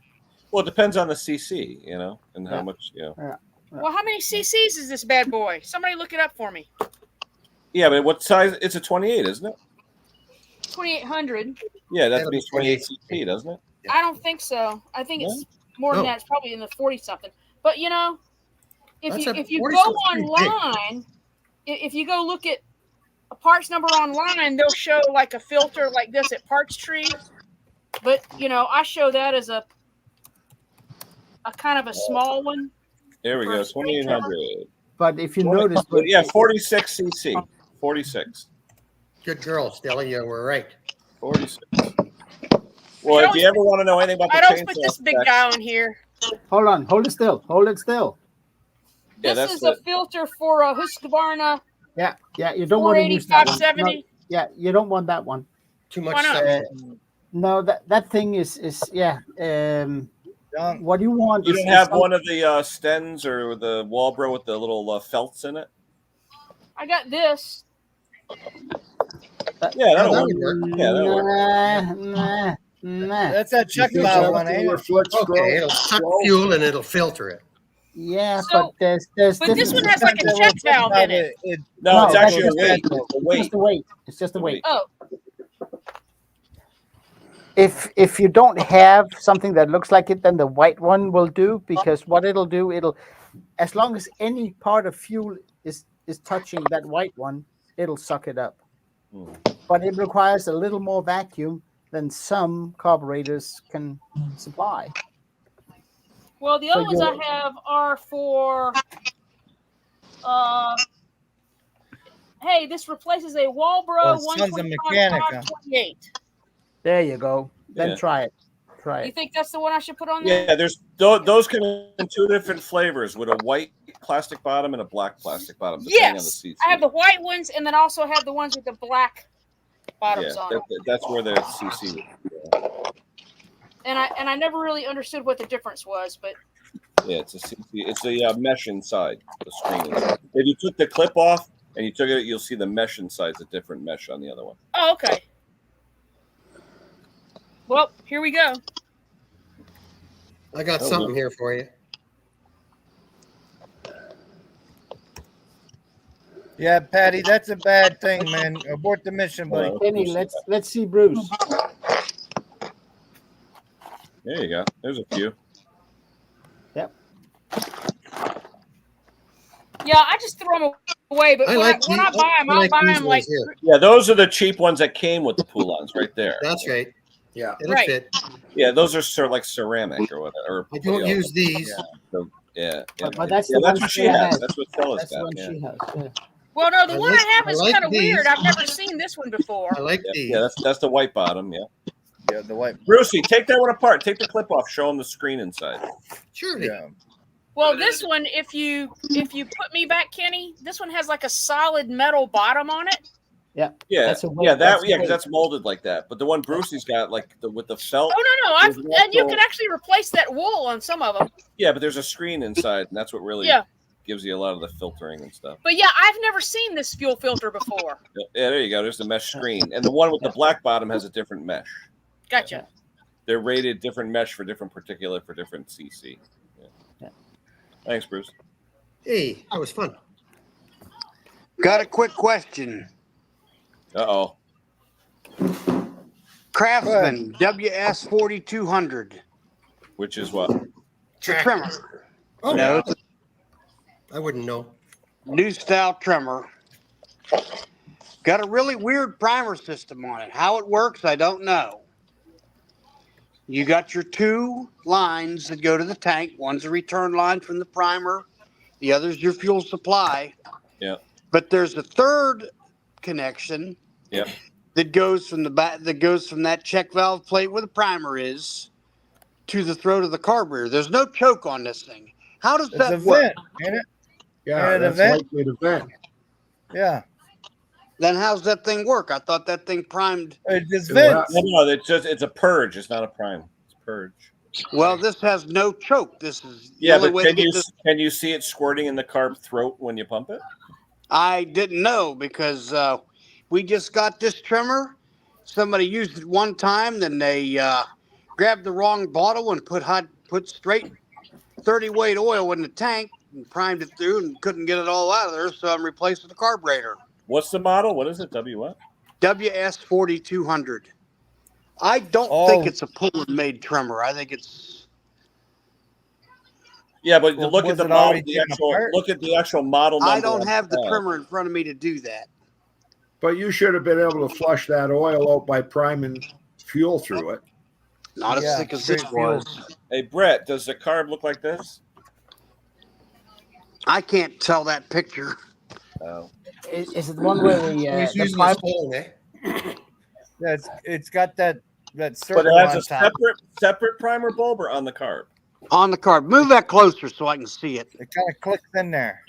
Well, it depends on the CC, and how much, Well, how many cc's is this bad boy? Somebody look it up for me. Yeah, but what size? It's a 28, isn't it? 2800. Yeah, that means 28 cc, doesn't it? I don't think so. I think it's more than that. It's probably in the 40 something. But if you go online, if you go look at a parts number online, they'll show like a filter like this at Parts Tree. But I show that as a kind of a small one. There we go, 2800. But if you notice, 46 cc, 46. Good girl, Stella. You were right. 46. Well, if you ever want to know anything about the I don't chainsaw put this big guy on here. Hold on, hold it still. Hold it still. This is a filter for a Husqvarna. Yeah, you don't want to use that one. 485/70. No, yeah, you don't want that one. Too much. No, that thing is what do you want? You don't have one of the Stens or the Walbro with the little felts in it? I got this. Yeah, that'll work. Yeah, that'll work. Nah. That's that check valve one, ain't it? Okay, it'll suck fuel and it'll filter it. Yeah, So, but there's But this one has like a check valve in it. No, it's actually a weight. weight. It's just a weight. Oh. If you don't have something that looks like it, then the white one will do, because what it'll do, as long as any part of fuel is touching that white one, it'll suck it up. But it requires a little more vacuum than some carburetors can supply. Well, the other ones I have are for hey, this replaces a Walbro 125/28. There you go. Then try it. You think that's the one I should put on there? Yeah, there's those come in two different flavors, with a white plastic bottom and a black plastic bottom. Yes, I have the white ones, and then also have the ones with the black bottoms on them. That's where the CC. And I never really understood what the difference was, but yeah, it's a CC. It's a mesh inside the screen. If you took the clip off and you took it, you'll see the mesh inside. A different mesh on the other one. Oh, okay. Well, here we go. I got something here for you. Yeah, Patty, that's a bad thing, man. Abort the mission, buddy. Kenny, let's see Bruce. There you go. There's a few. Yep. Yeah, I just throw them away, but when I buy them, I'll buy them like. Yeah, those are the cheap ones that came with the poulons right there. That's right. Yeah, it'll right. fit. Yeah, those are like ceramic or whatever. I don't use these. Yeah, but that's what she has. That's what Stella's got. She has. Yeah. Well, no, the one I have is kind of weird. I've never seen this one before. I like these. Yeah, that's the white bottom. Yeah. Yeah, the white. Brucey, take that one apart. Take the clip off. Show them the screen inside. Sure. Yeah. Well, this one, if you put me back, Kenny, this one has like a solid metal bottom on it. Yeah. Yeah. That's because that's molded like that. But the one Brucey's got, like with the felt. Oh no! And you can actually replace that wool on some of them. Yeah, but there's a screen inside, and that's what really gives you a lot of the filtering and stuff. But yeah, I've never seen this fuel filter before. Yeah, there you go. There's the mesh screen, and the one with the black bottom has a different mesh. Gotcha. They're rated different mesh for different CC. Yeah. Thanks, Bruce. Hey, that was fun. Got a quick question. Uh-oh. Craftsman WS4200. Which is what? Trimmer. Oh, no. I wouldn't know. New style trimmer. Got a really weird primer system on it. How it works, I don't know. You got your two lines that go to the tank. One's a return line from the primer. The other's your fuel supply. Yeah. But there's a third connection. Yeah. That goes from the back. That goes from that check valve plate where the primer is, to the throat of the carburetor. There's no choke on this thing. How does It's that a work? vent, ain't it? Yeah, And an that's event? likely an event. Yeah. Then how's that thing work? I thought that thing primed. It just It'll vents. No, it's a purge. It's not a prime. It's a purge. Well, this has no choke. This is the Yeah, only but way to get this. can you see it squirting in the carb throat when you pump it? I didn't know because we just got this trimmer. Somebody used it one time, then they grabbed the wrong bottle and put straight 30 weight oil in the tank and primed it through and couldn't get it all out of there. So I'm replacing the carburetor. What's the model? What is it? W what? WS4200. I don't think it's a Poland-made trimmer. I think it's. Yeah, but Well, look was at the it model. already taken apart? Look at the actual model number. I don't on have the tab. trimmer in front of me to do that. But you should have been able to flush that oil out by priming fuel through it. Not as thick as this straight fuel. was. Hey, Brett, does the carb look like this? I can't tell that picture. Oh. Is it the one where He's the using pipe? his phone, eh? Yeah, it's got that But circle it has on a top. separate primer bulb or on the carb? On the carb. Move that closer so I can see it. It kind of clicks in there.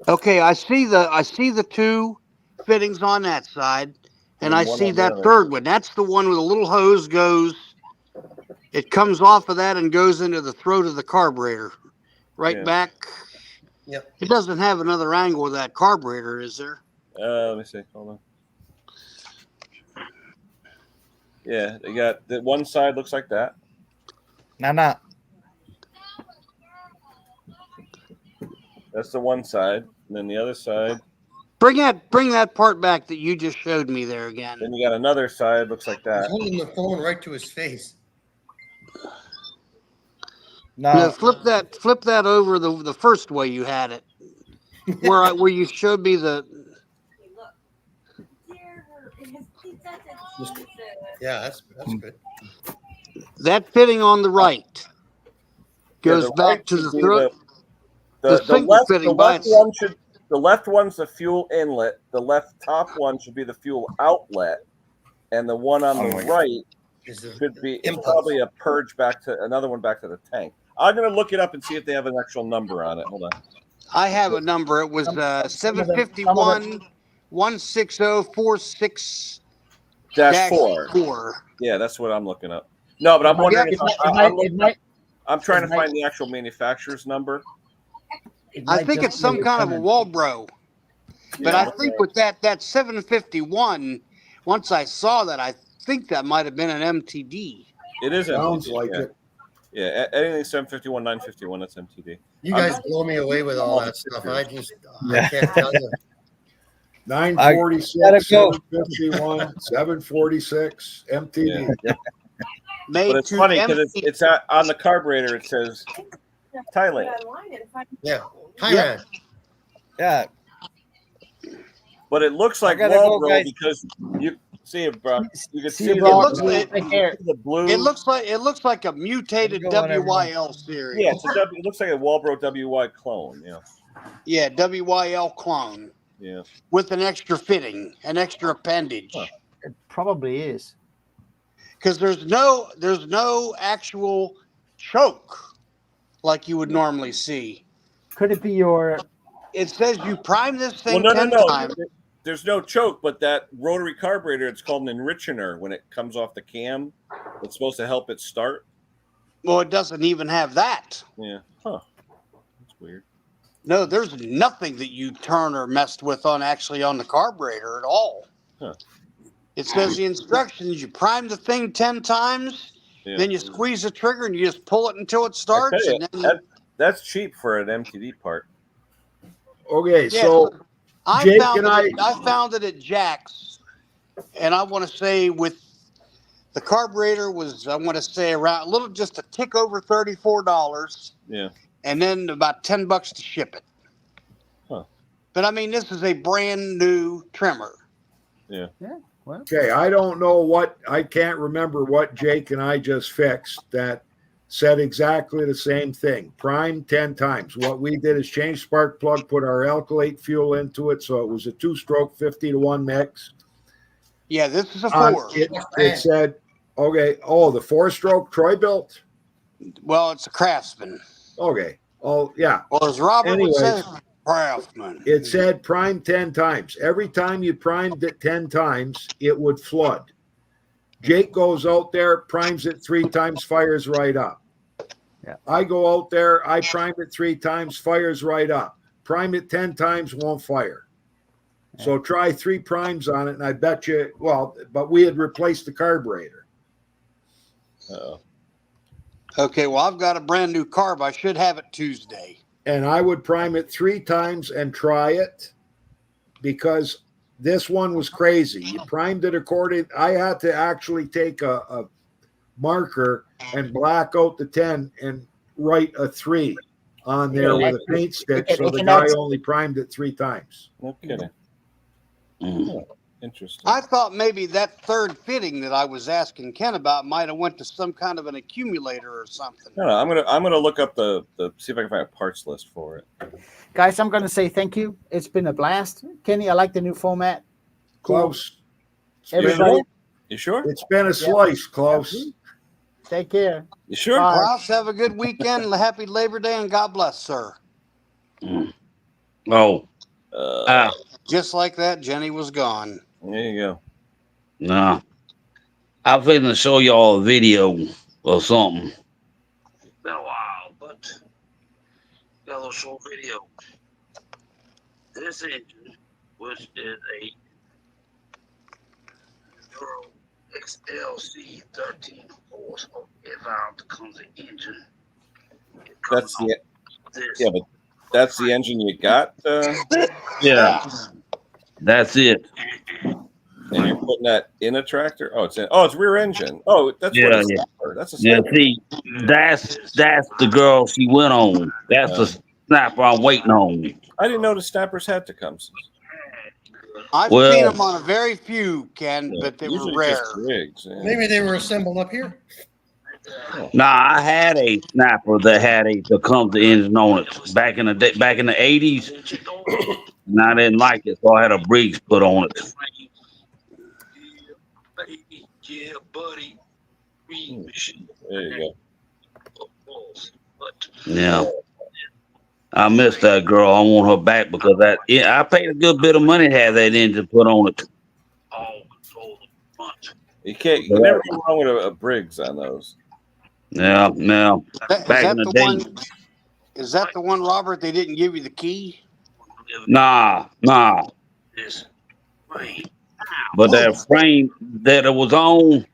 Okay, I see the two fittings on that side, and And I one see on the that other. third one. That's the one where the little hose goes. It comes off of that and goes into the throat of the carburetor. Right Yeah. back. Yep. It doesn't have another angle with that carburetor, is there? Let me see. Hold on. Yeah, they got the one side looks like that. No. That's the one side, and then the other side. Bring that part back that you just showed me there again. Then you got another side looks like He's that. holding the phone right to his face. No, No. flip that over the first way you had it, where you showed me the. Yeah, that's good. That fitting on the right goes the back right to should the be throat. The The single fitting by left one should. The left one's the fuel inlet. The left top one should be the fuel outlet, and the one on the right should be probably a purge back to another one back to the tank. I'm gonna look it up and see if they have an actual number on it. Hold on. I have a number. It was 751 16046 -4. Yeah, that's what I'm looking up. No, but I'm wondering if I'm trying to find the actual manufacturer's number. I think it's some kind of a Walbro. But Yeah. I think with that 751, once I saw that, I think that might have been an MTD. It is Sounds MTD. like Yeah. it. Yeah, anything 751, 951, that's MTD. You guys blow me away with all that stuff. I Yeah. can't tell you. 946, gotta go. 751, 746, MTD. Yeah. Made But it's to funny because MTD. it's on the carburetor. It says Thailand, Yeah. Thailand. Yeah. but it looks like I gotta go, Walbro guys. because you see it, bro. You can see See, the, bro, looks like- the blue. It looks like a mutated Good one, everyone. WYL series. yeah, it looks like a Walbro WY clone. Yeah, Yeah, WYL clone yeah. with an extra fitting, an extra appendage. Huh. It probably is. Because there's no actual choke like you would normally see. Could it be your? It says you prime this Well, thing no. 10 times. There's no choke, but that rotary carburetor, it's called an enrichener when it comes off the cam. It's supposed to help it start. Well, it doesn't even have that. Yeah. Huh. That's weird. No, there's nothing that you turn or messed with on the carburetor at all. Huh. It says the instructions, you prime the thing 10 times, Yeah. then you squeeze the trigger and you just pull it until it starts. I tell you, And then that's cheap for an MTD part. Okay, Yeah, so I Jake found and I found it at Jack's, and I want to say with the carburetor was around just a tick over $34, Yeah. and then about $10 to ship it. Huh. But I mean, this is a brand new trimmer. Yeah. Yeah. Well, okay, I can't remember what Jake and I just fixed that said exactly the same thing. Prime 10 times. What we did is change spark plug, put our alkylate fuel into it, so it was a 2-stroke 50-to-1 mix. Yeah, this is a 4. It said, okay, the 4-stroke Troy built. Well, it's a Craftsman. Okay. Oh, yeah. Well, as Robert would say, Anyways, Craftsman. it said prime 10 times. Every time you primed it 10 times, it would flood. Jake goes out there, primes it 3 times, fires right up. Yeah. I go out there, I prime it 3 times, fires right up. Prime it 10 times, won't fire. So try 3 primes on it, and I bet you, well, but we had replaced the carburetor. Uh-oh. Okay, well, I've got a brand new carb. I should have it Tuesday. And I would prime it 3 times and try it, because this one was crazy. You primed it according. I had to actually take a marker and black out the 10 and write a 3 on there with a paint stick, so the guy only primed it 3 times. No kidding. Interesting. I thought maybe that third fitting that I was asking Ken about might have went to some kind of an accumulator or something. No, I'm gonna look up the see if I can find a parts list for it. Guys, I'm going to say thank you. It's been a blast. Kenny, I like the new format. Close. Everybody, You sure? It's been a slice, Close. take care. You sure? Bye. Klaus, have a good weekend. Happy Labor Day, and God bless, sir. Oh, Just like that, Jenny was gone. There you go. no. I'm finna show y'all a video or something. It's been a while, but got a little short video. This engine, which is a Euro XLC 13 force of valve comes the engine. That's the yeah, but that's the engine you got. Yeah, that's it. And you're putting that in a tractor. Oh, it's rear engine. Oh, that's Yeah, what it's yeah. for. That's a Yeah, snapper. see, that's the girl she went on. That's the snapper I'm waiting on. I didn't know the snappers had to come. I've Well- seen them on a very few, Ken, but they were Usually rare. just rigs. Yeah. Maybe they were assembled up here. Nah, I had a snapper that had the comes the engine on it back in the day, back in the 80s. And I didn't like it, so I had a Briggs put on it. Yeah, buddy. There you go. Yeah. I miss that girl. I want her back because I paid a good bit of money to have that engine put on it. You can never go wrong with a Briggs on those. Yeah, now back in the day. Is that the one, Robert? They didn't give you the key? Nah. But that frame that it was on,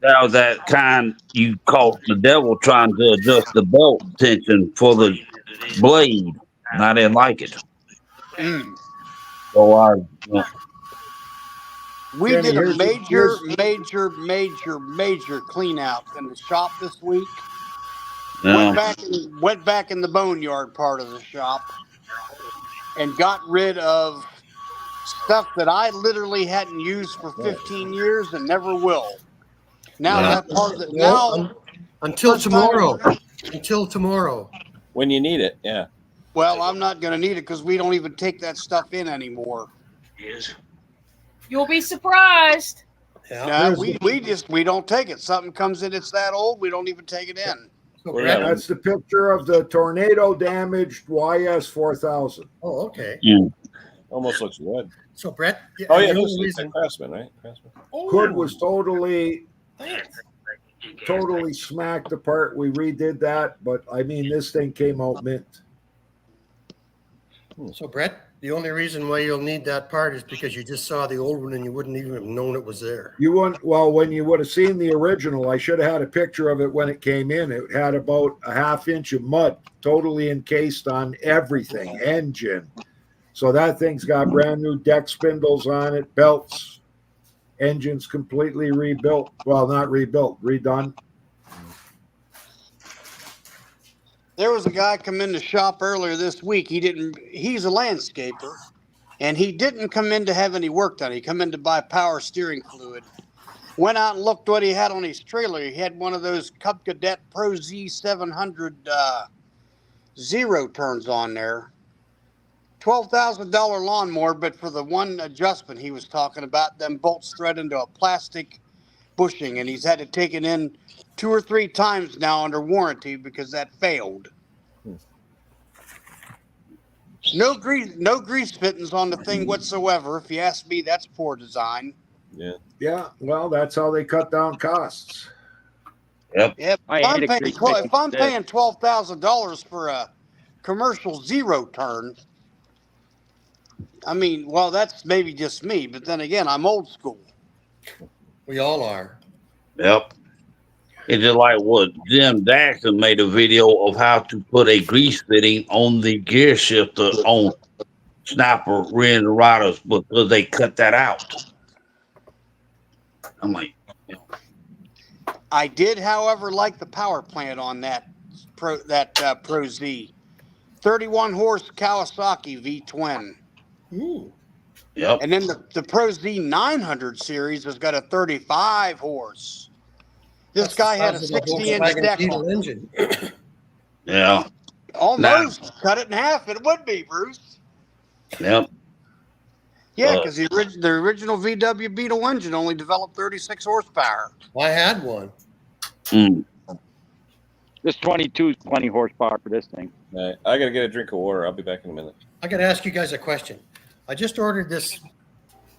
that was that kind you caught the devil trying to adjust the belt tension for the blade. And I didn't like it. So We Jenny, did a here's- major clean out in the shop this week. yeah. Went back in the boneyard part of the shop and got rid of stuff that I literally hadn't used for 15 years and never will. Now Yeah. that part of it Until First time- tomorrow. Until tomorrow. When you need it, yeah. well, I'm not going to need it because we don't even take that stuff in anymore. You'll be surprised. No, we don't take it. Something comes in, it's that old, we don't even take it in. So Well, Brett, yeah. That's the picture of the tornado damaged YS 4000. oh, okay. Almost looks red. So Brett, Oh yeah, the this only is reason- Craftsman, right? Craftsman. Hood was totally smacked apart. We redid that, but I mean, this thing came out mint. So Brett, the only reason why you'll need that part is because you just saw the old one and you wouldn't even have known it was there. You wouldn't, well, when you would have seen the original, I should have had a picture of it when it came in. It had about a ½ inch of mud, totally encased on everything, engine. So that thing's got brand new deck spindles on it, belts, engine's completely rebuilt. Well, not rebuilt, redone. There was a guy come in the shop earlier this week. He's a landscaper, and he didn't come in to have any work done. He come in to buy power steering fluid. Went out and looked what he had on his trailer. He had one of those Cub Cadet Pro Z700 zero turns on there. $12,000 lawnmower, but for the one adjustment he was talking about, them bolts thread into a plastic bushing, and he's had to take it in 2 or 3 times now under warranty because that failed. No grease fittings on the thing whatsoever. If you ask me, that's poor design. Yeah. Yeah. Well, that's how they cut down costs. Yep. If I'm paying $12,000 for a commercial zero turn, I mean, well, that's maybe just me, but then again, I'm old school. We all are. Yep. It's just like what Jim Daxton made a video of how to put a grease fitting on the gear shifter on Snapper rear and riders because they cut that out. I'm like, I did, however, like the power plant on that Pro Z, 31 horse Kawasaki V-twin. Ooh. yep. And then the Pro Z 900 series has got a 35 horse. This guy had a 60-inch deck diesel engine. Yeah. Almost cut it in half. It would be, Bruce. Yep. Yeah, because the original VW Beetle engine only developed 36 horsepower. Well, I had one. Mm. This 22 is 20 horsepower for this thing. All right. I got to get a drink of water. I'll be back in a minute. I got to ask you guys a question. I just ordered this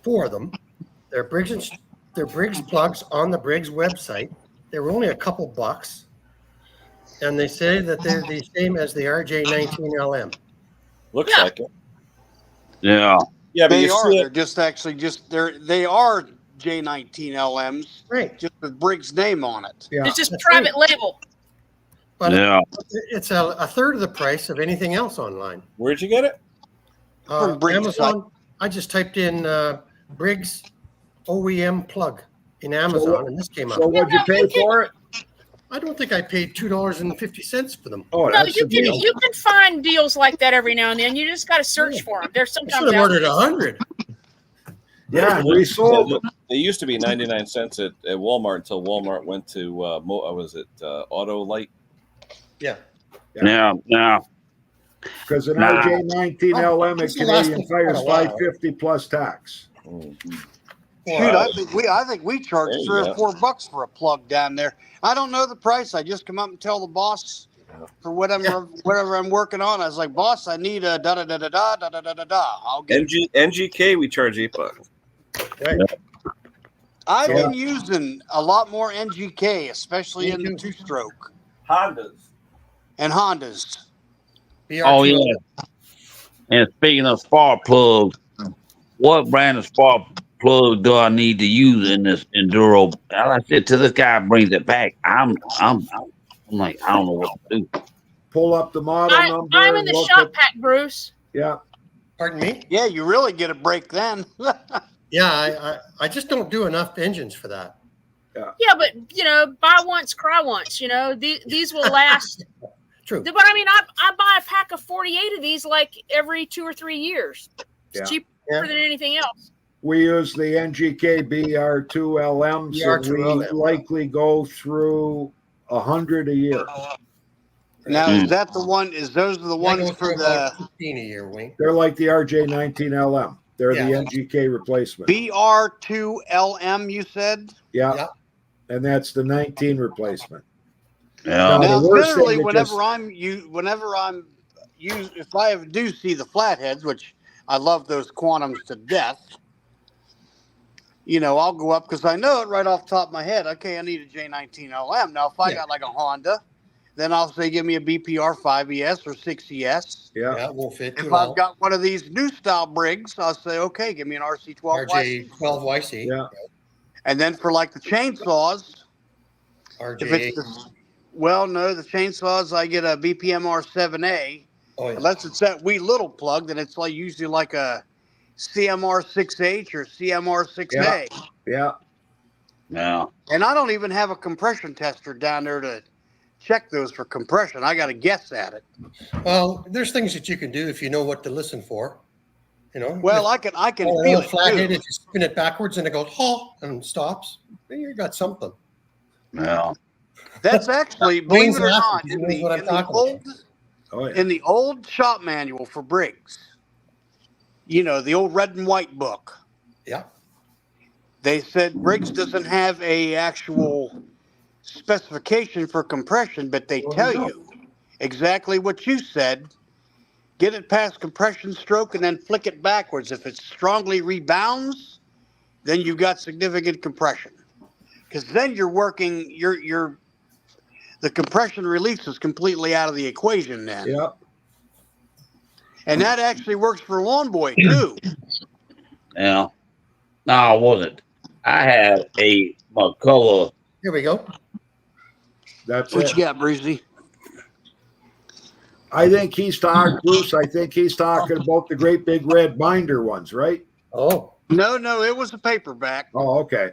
4 of them. They're Briggs plugs on the Briggs website. They were only a couple bucks, and they say that they're the same as the RJ19LM. Looks like it. Yeah. Yeah, but They you are. see They're it. just actually they are J19LMs, Right. just with Briggs' name on it. Yeah. It's just That's private right. label. But Yeah. it's a third of the price of anything else online. Where'd you get it? From Briggs' Amazon. I just typed in Briggs OEM plug in Amazon, and this came up. So what'd you pay for it? I don't think I paid $2.50 for them. Oh, No, that's you the can deal. you can find deals like that every now and then. You just got to search Yeah. for them. They're I sometimes should have out ordered there. 100. Yeah, we sold them. They used to be 99 cents at Walmart until Walmart went to Auto Light. Yeah. Yeah. Yeah. Because an Nah. RJ19LM at This will last Canadian us quite Tire a is while. $5.50 plus tax. Shoot, I think we charge There you 3 go. or 4 bucks for a plug down there. I don't know the price. I just come up and tell the boss for whatever I'm working on. I was like, boss, I need a da da da da da da da da da da. I'll get it. NGK, we charge $8. Right. I've been using a lot more NGK, especially Me in the too. 2-stroke Hondas. and Hondas. Oh, yeah. And speaking of spark plugs, what brand of spark plug do I need to use in this Enduro? I said till this guy brings it back, I'm like, I don't know what to do. Pull up the model number. I'm in and the look shop at- pack, Bruce. Yeah. Pardon me? Yeah, you really get a break then. Yeah, I just don't do enough engines for that. Yeah, but buy once, cry once. These will last. True. But I mean, I buy a pack of 48 of these like every 2 or 3 years. It's Yeah. cheaper Yeah. than anything else. We use the NGK BR2LM, so we BR2LM. likely go through 100 a year. Now, is that the one? Those are the I ones go for for about the 15 a year, Wayne. They're like the RJ19LM. They're the Yeah. NGK replacement. BR2LM? You said. Yeah. Yeah. And that's the 19 replacement. Yeah. the Now, worst generally, thing that if I ever do see the flatheads, which I love those quantums to death, I'll go up because I know it right off the top of my head. Okay, I need a J19LM. Now, if I got like a Honda, then I'll say give me a BPR 5ES or 6ES. Yeah. Yeah, it won't fit too If well. I've got one of these new style Briggs, I'll say, okay, give me an RC12 YC. RJ12YC. Yeah. And then for like the chainsaws, RJ. if it's the chainsaws, I get a BPMR 7A. Oh, yeah. Unless it's that wee little plug, then it's like usually like a CMR 6H or CMR 6A. Yeah. Yeah. And I don't even have a compression tester down there to check those for compression. I got to guess at it. Well, there's things that you can do if you know what to listen for. Well, I can feel it flathead, too. if you spin it backwards and it goes and stops, then you got something. Yeah. That's actually, believe Wayne's it or not, laughing. He knows what I'm talking about. in the old shop manual for Briggs, the old red and white book. Yeah. They said Briggs doesn't have a actual specification for compression, but they tell you exactly what you said. Get it past compression stroke and then flick it backwards. If it strongly rebounds, then you've got significant compression. Because then you're working, the compression release is completely out of the equation then. Yep. And that actually works for Lawn Boy too. Yeah. No, it wasn't. I had a McCullough. Here we go. That's What it. you got, Breezy? I think he's talking, Bruce. I think he's talking about the great big red binder ones, right? Oh. No, it was a paperback. Oh, okay.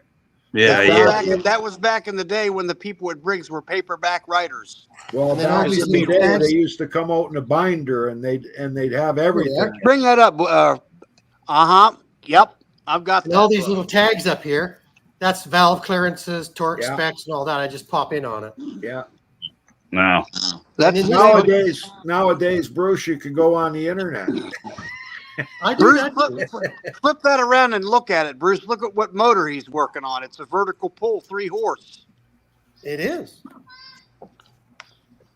Yeah, That was back in the day when the people at Briggs were paperback writers. Well, And then back all in these the little day, tabs. they used to come out in a binder, and they'd have everything. Bring that up. Yep, I've got And that. all these little tags up here. That's valve clearances, torque Yeah. specs, and all that. I just pop in on it. Yeah. No. That's Nowadays, Bruce, you could go on the internet. I do Bruce, that. flip that around and look at it, Bruce. Look at what motor he's working on. It's a vertical pull 3-horse. It is.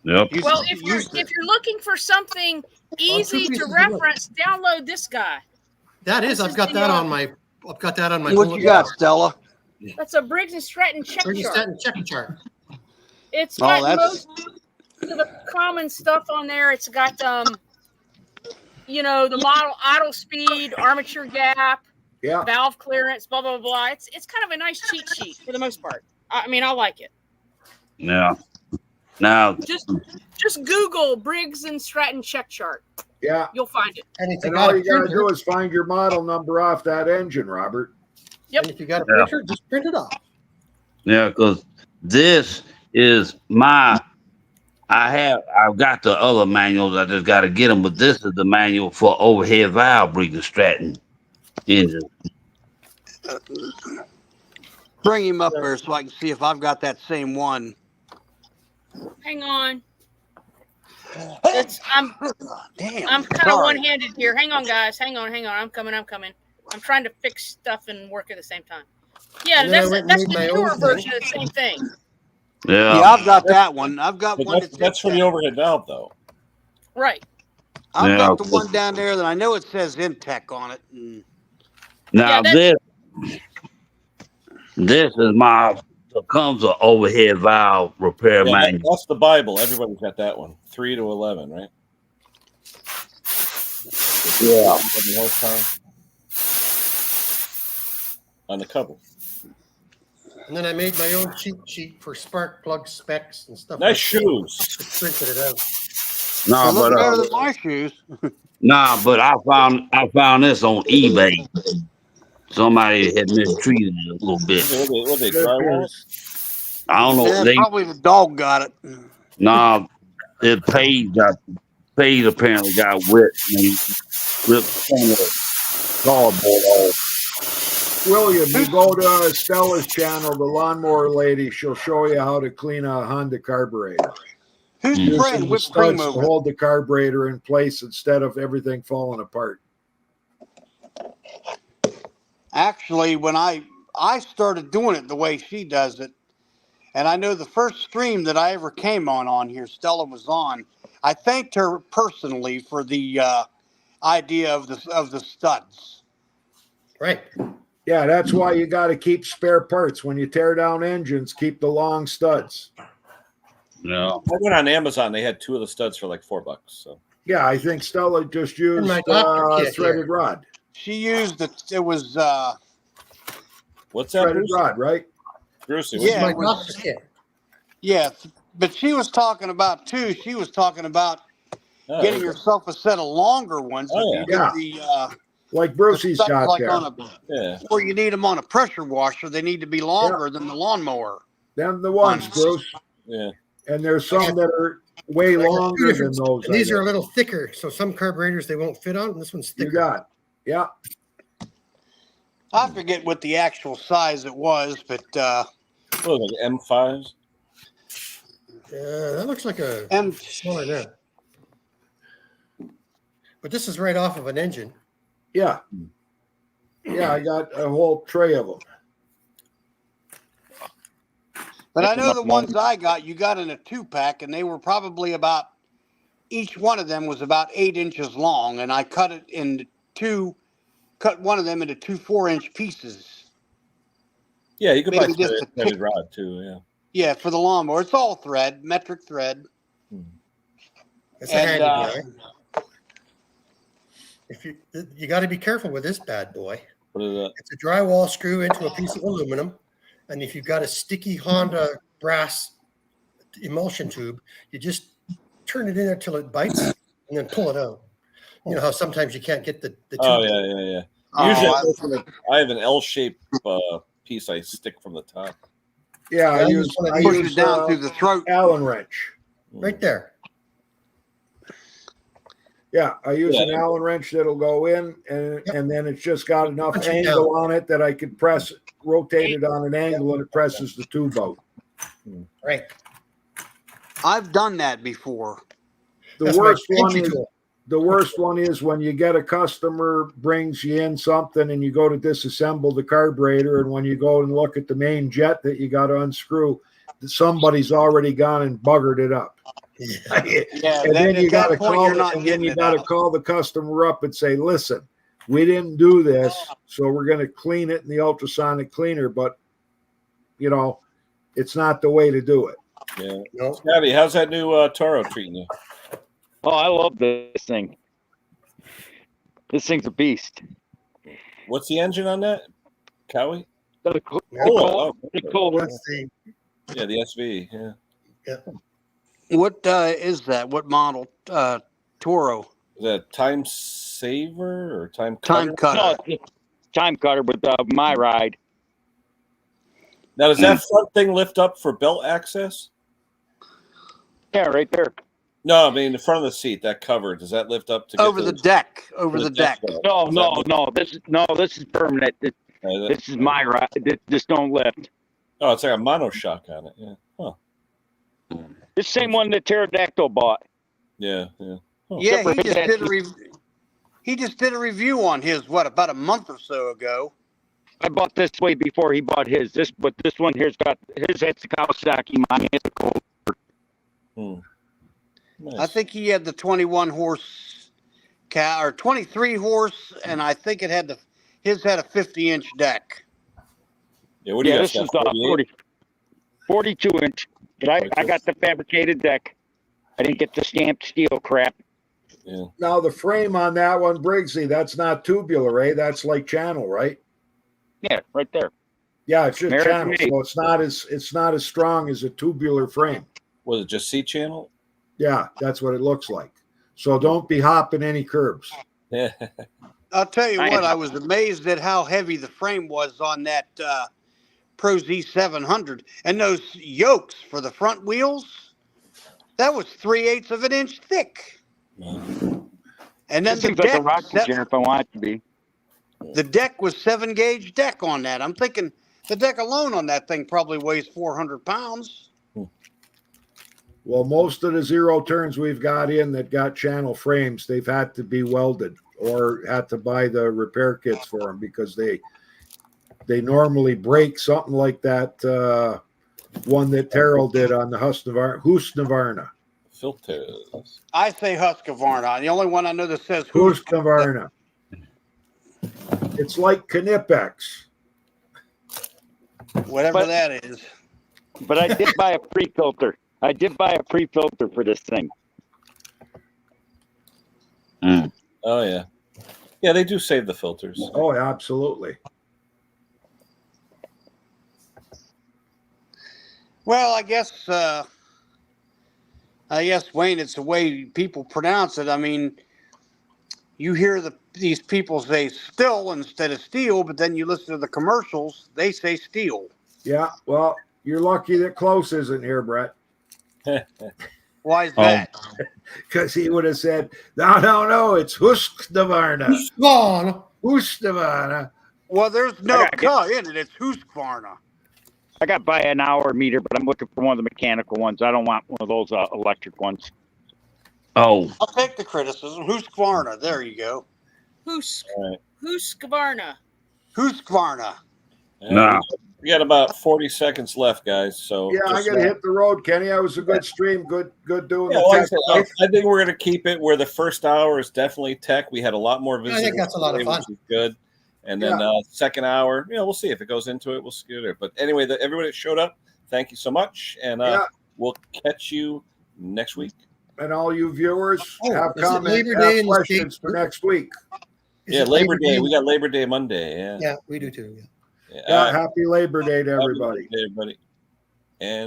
Yep. Well, if you're looking for something easy to reference, download this guy. That is. I've got that on my. I've got that on my. What you got, Stella? That's a Briggs and Stratton check Briggs and chart. Stratton check chart. It's got most of the common stuff on there. It's got the model idle speed, armature gap, valve clearance, blah blah blah. It's kind of a nice cheat sheet for the most part. I mean, I like it. Yeah. Now Just Google Briggs and Stratton check chart. Yeah. You'll find it. And all you got to do is find your model number off that engine, Robert. Yep. And if you got a printer, just print it off. Yeah, because this is I've got the other manuals. I just got to get them, but this is the manual for overhead valve Briggs and Stratton engine. Bring him up there so I can see if I've got that same one. Hang on. I'm kind of one-handed here. Hang on, guys. Hang on. I'm coming. I'm trying to fix stuff and work at the same time. Yeah, that's the newer version of the same thing. Yeah, I've got that one. I've got one. That's for the overhead valve, though. Right. I've got the one down there that I know it says Intech on it. Now this is my Tecumseh overhead valve repair manual. That's the Bible. Everybody's got that one. 3 to 11, right? Yeah. On the cover. And then I made my own cheat sheet for spark plug specs and stuff. Nice shoes. Just printed it out. No, but better than my shoes. but I found this on eBay. Somebody had mistreated it a little bit. What they drywall? I don't know. Yeah, probably the dog got it. Nah, the page apparently got wet and he ripped some of the cardboard off. William, you go to Stella's channel, the lawnmower lady. She'll show you how to clean a Honda carburetor. Who's spraying whipped cream to over? hold the carburetor in place instead of everything falling apart. Actually, when I started doing it the way she does it, and I know the first stream that I ever came on here, Stella was on. I thanked her personally for the idea of the studs. Right. Yeah, that's why you got to keep spare parts. When you tear down engines, keep the long studs. No. I went on Amazon. They had 2 of the studs for like $4. So yeah, I think Stella just used threaded rod. She used it was what's that? Threaded rod, right? Brucey. Yeah, yeah, but she was talking about too. She was talking about getting yourself a set of longer ones. Like Brucey's got like there. Or you need them on a pressure washer. They need to be longer than the lawnmower. Them the ones, Bruce. Yeah. And there's some that are way longer than those. And these are a little thicker, so some carburetors they won't fit on, and this one's thicker. You got, yeah. I forget what the actual size it was, but what was it, M5s? That looks like a smaller there. But this is right off of an engine. Yeah. Yeah, I got a whole tray of them. But I That's know enough the money. ones I got, you got in a 2-pack, and they were probably about, each one of them was about 8 inches long, and I cut one of them into 2 4-inch pieces. Yeah, you could buy Maybe just a threaded tick. rod too. Yeah. Yeah, for the lawnmower. It's all thread, metric thread. It's a handy guy. If you got to be careful with this bad boy. What is that? It's a drywall screw into a piece of aluminum, and if you've got a sticky Honda brass emulsion tube, you just turn it in there till it bites, and then pull it out. You know how sometimes you can't get the tube. Oh yeah. Usually, I have an L-shaped piece I stick from the top. Yeah, I use push it down through the throat. Allen wrench. Right there. Yeah, I use an Allen wrench that'll go in, and then it's just got enough angle on it that I can rotate it on an angle, and it presses the tube out. Right. I've done that before. The worst one is when you get a customer brings you in something and you go to disassemble the carburetor, and when you go and look at the main jet that you got to unscrew, somebody's already gone and buggered it up. Yeah, and then you got to call the customer up and say, "Listen, we didn't do this, so we're going to clean it in the ultrasonic cleaner, but it's not the way to do it." Yeah. No. Scotty, how's that new Toro treating you? Oh, I love this thing. This thing's a beast. What's the engine on that, Cowie? The Yeah, the SV. Yeah. What is that? What model? Toro. Is that time saver or time cutter? Time cutter. No, it's time cutter with my ride. Now, does that front thing lift up for belt access? Yeah, right there. No, I mean the front of the seat, that cover. Does that lift up to over the deck? Over the deck. No. This is permanent. This is my ride. This don't lift. Oh, it's like a monoshock on it. Yeah. Huh. The same one that Pterodactyl bought. Yeah. Huh. Yeah, he just did a review on his about a month or so ago. I bought this way before he bought his. But this one here's got his. It's a Kawasaki. Mine is a Kohler. Nice. I think he had the 21 horse or 23 horse, and I think his had a 50-inch deck. Yeah, what do you this is 42 inch. But I got the fabricated deck. I didn't get the stamped steel crap. Yeah. Now the frame on that one, Briggsy, that's not tubular, eh? That's like channel, right? Yeah, right there. Yeah, it's just channel, so it's not as strong as a tubular frame. Was it just C channel? Yeah, that's what it looks like. So don't be hopping any curbs. Yeah. I'll tell you what, I was amazed at how heavy the frame was on that Pro Z700, and those yokes for the front wheels, that was 3/8 of an inch thick. Mm-hmm. And then it seems like a rocket chair if I want it to be. The deck was 7-gauge deck on that. I'm thinking the deck alone on that thing probably weighs 400 pounds. Well, most of the zero turns we've got in that got channel frames, they've had to be welded or had to buy the repair kits for them because they normally break something like that one that Terrell did on the Husqvarna. Filters. I say Husqvarna. The only one I know that says Husqvarna. It's like Knipex. Whatever that is. But I did buy a pre-filter. I did buy a pre-filter for this thing. Oh, yeah. Yeah, they do save the filters. Oh, absolutely. Well, I guess, Wayne, it's the way people pronounce it. I mean, you hear these people say still instead of steel, but then you listen to the commercials, they say steel. Yeah, well, you're lucky that Close isn't here, Brett. Why is that? Because he would have said, no, it's Husqvarna. Husqvarna. Well, there's no K in it. It's Husqvarna. I got by an hour meter, but I'm looking for one of the mechanical ones. I don't want one of those electric ones. Oh. I'll take the criticism. Husqvarna. There you go. Husqvarna. Husqvarna. No. We got about 40 seconds left, guys. So Yeah, I got to hit the road, Kenny. That was a good stream. Good doing yeah, the like I tech said, stuff. I think we're going to keep it where the first hour is definitely tech. We had a lot more visitors. I think that's a lot of today, fun. which is good. And then second hour, we'll see if it goes into it. We'll see there. But anyway, everybody that showed up, thank you so much. And we'll catch you next week. And all you viewers have is it comments, Labor Day have in the questions States? for next week. Is Yeah, it Labor Day. Day? We got Labor Day Monday. Yeah. Yeah, we do too. Yeah, happy Labor Day to everybody. Happy Labor Day, everybody. And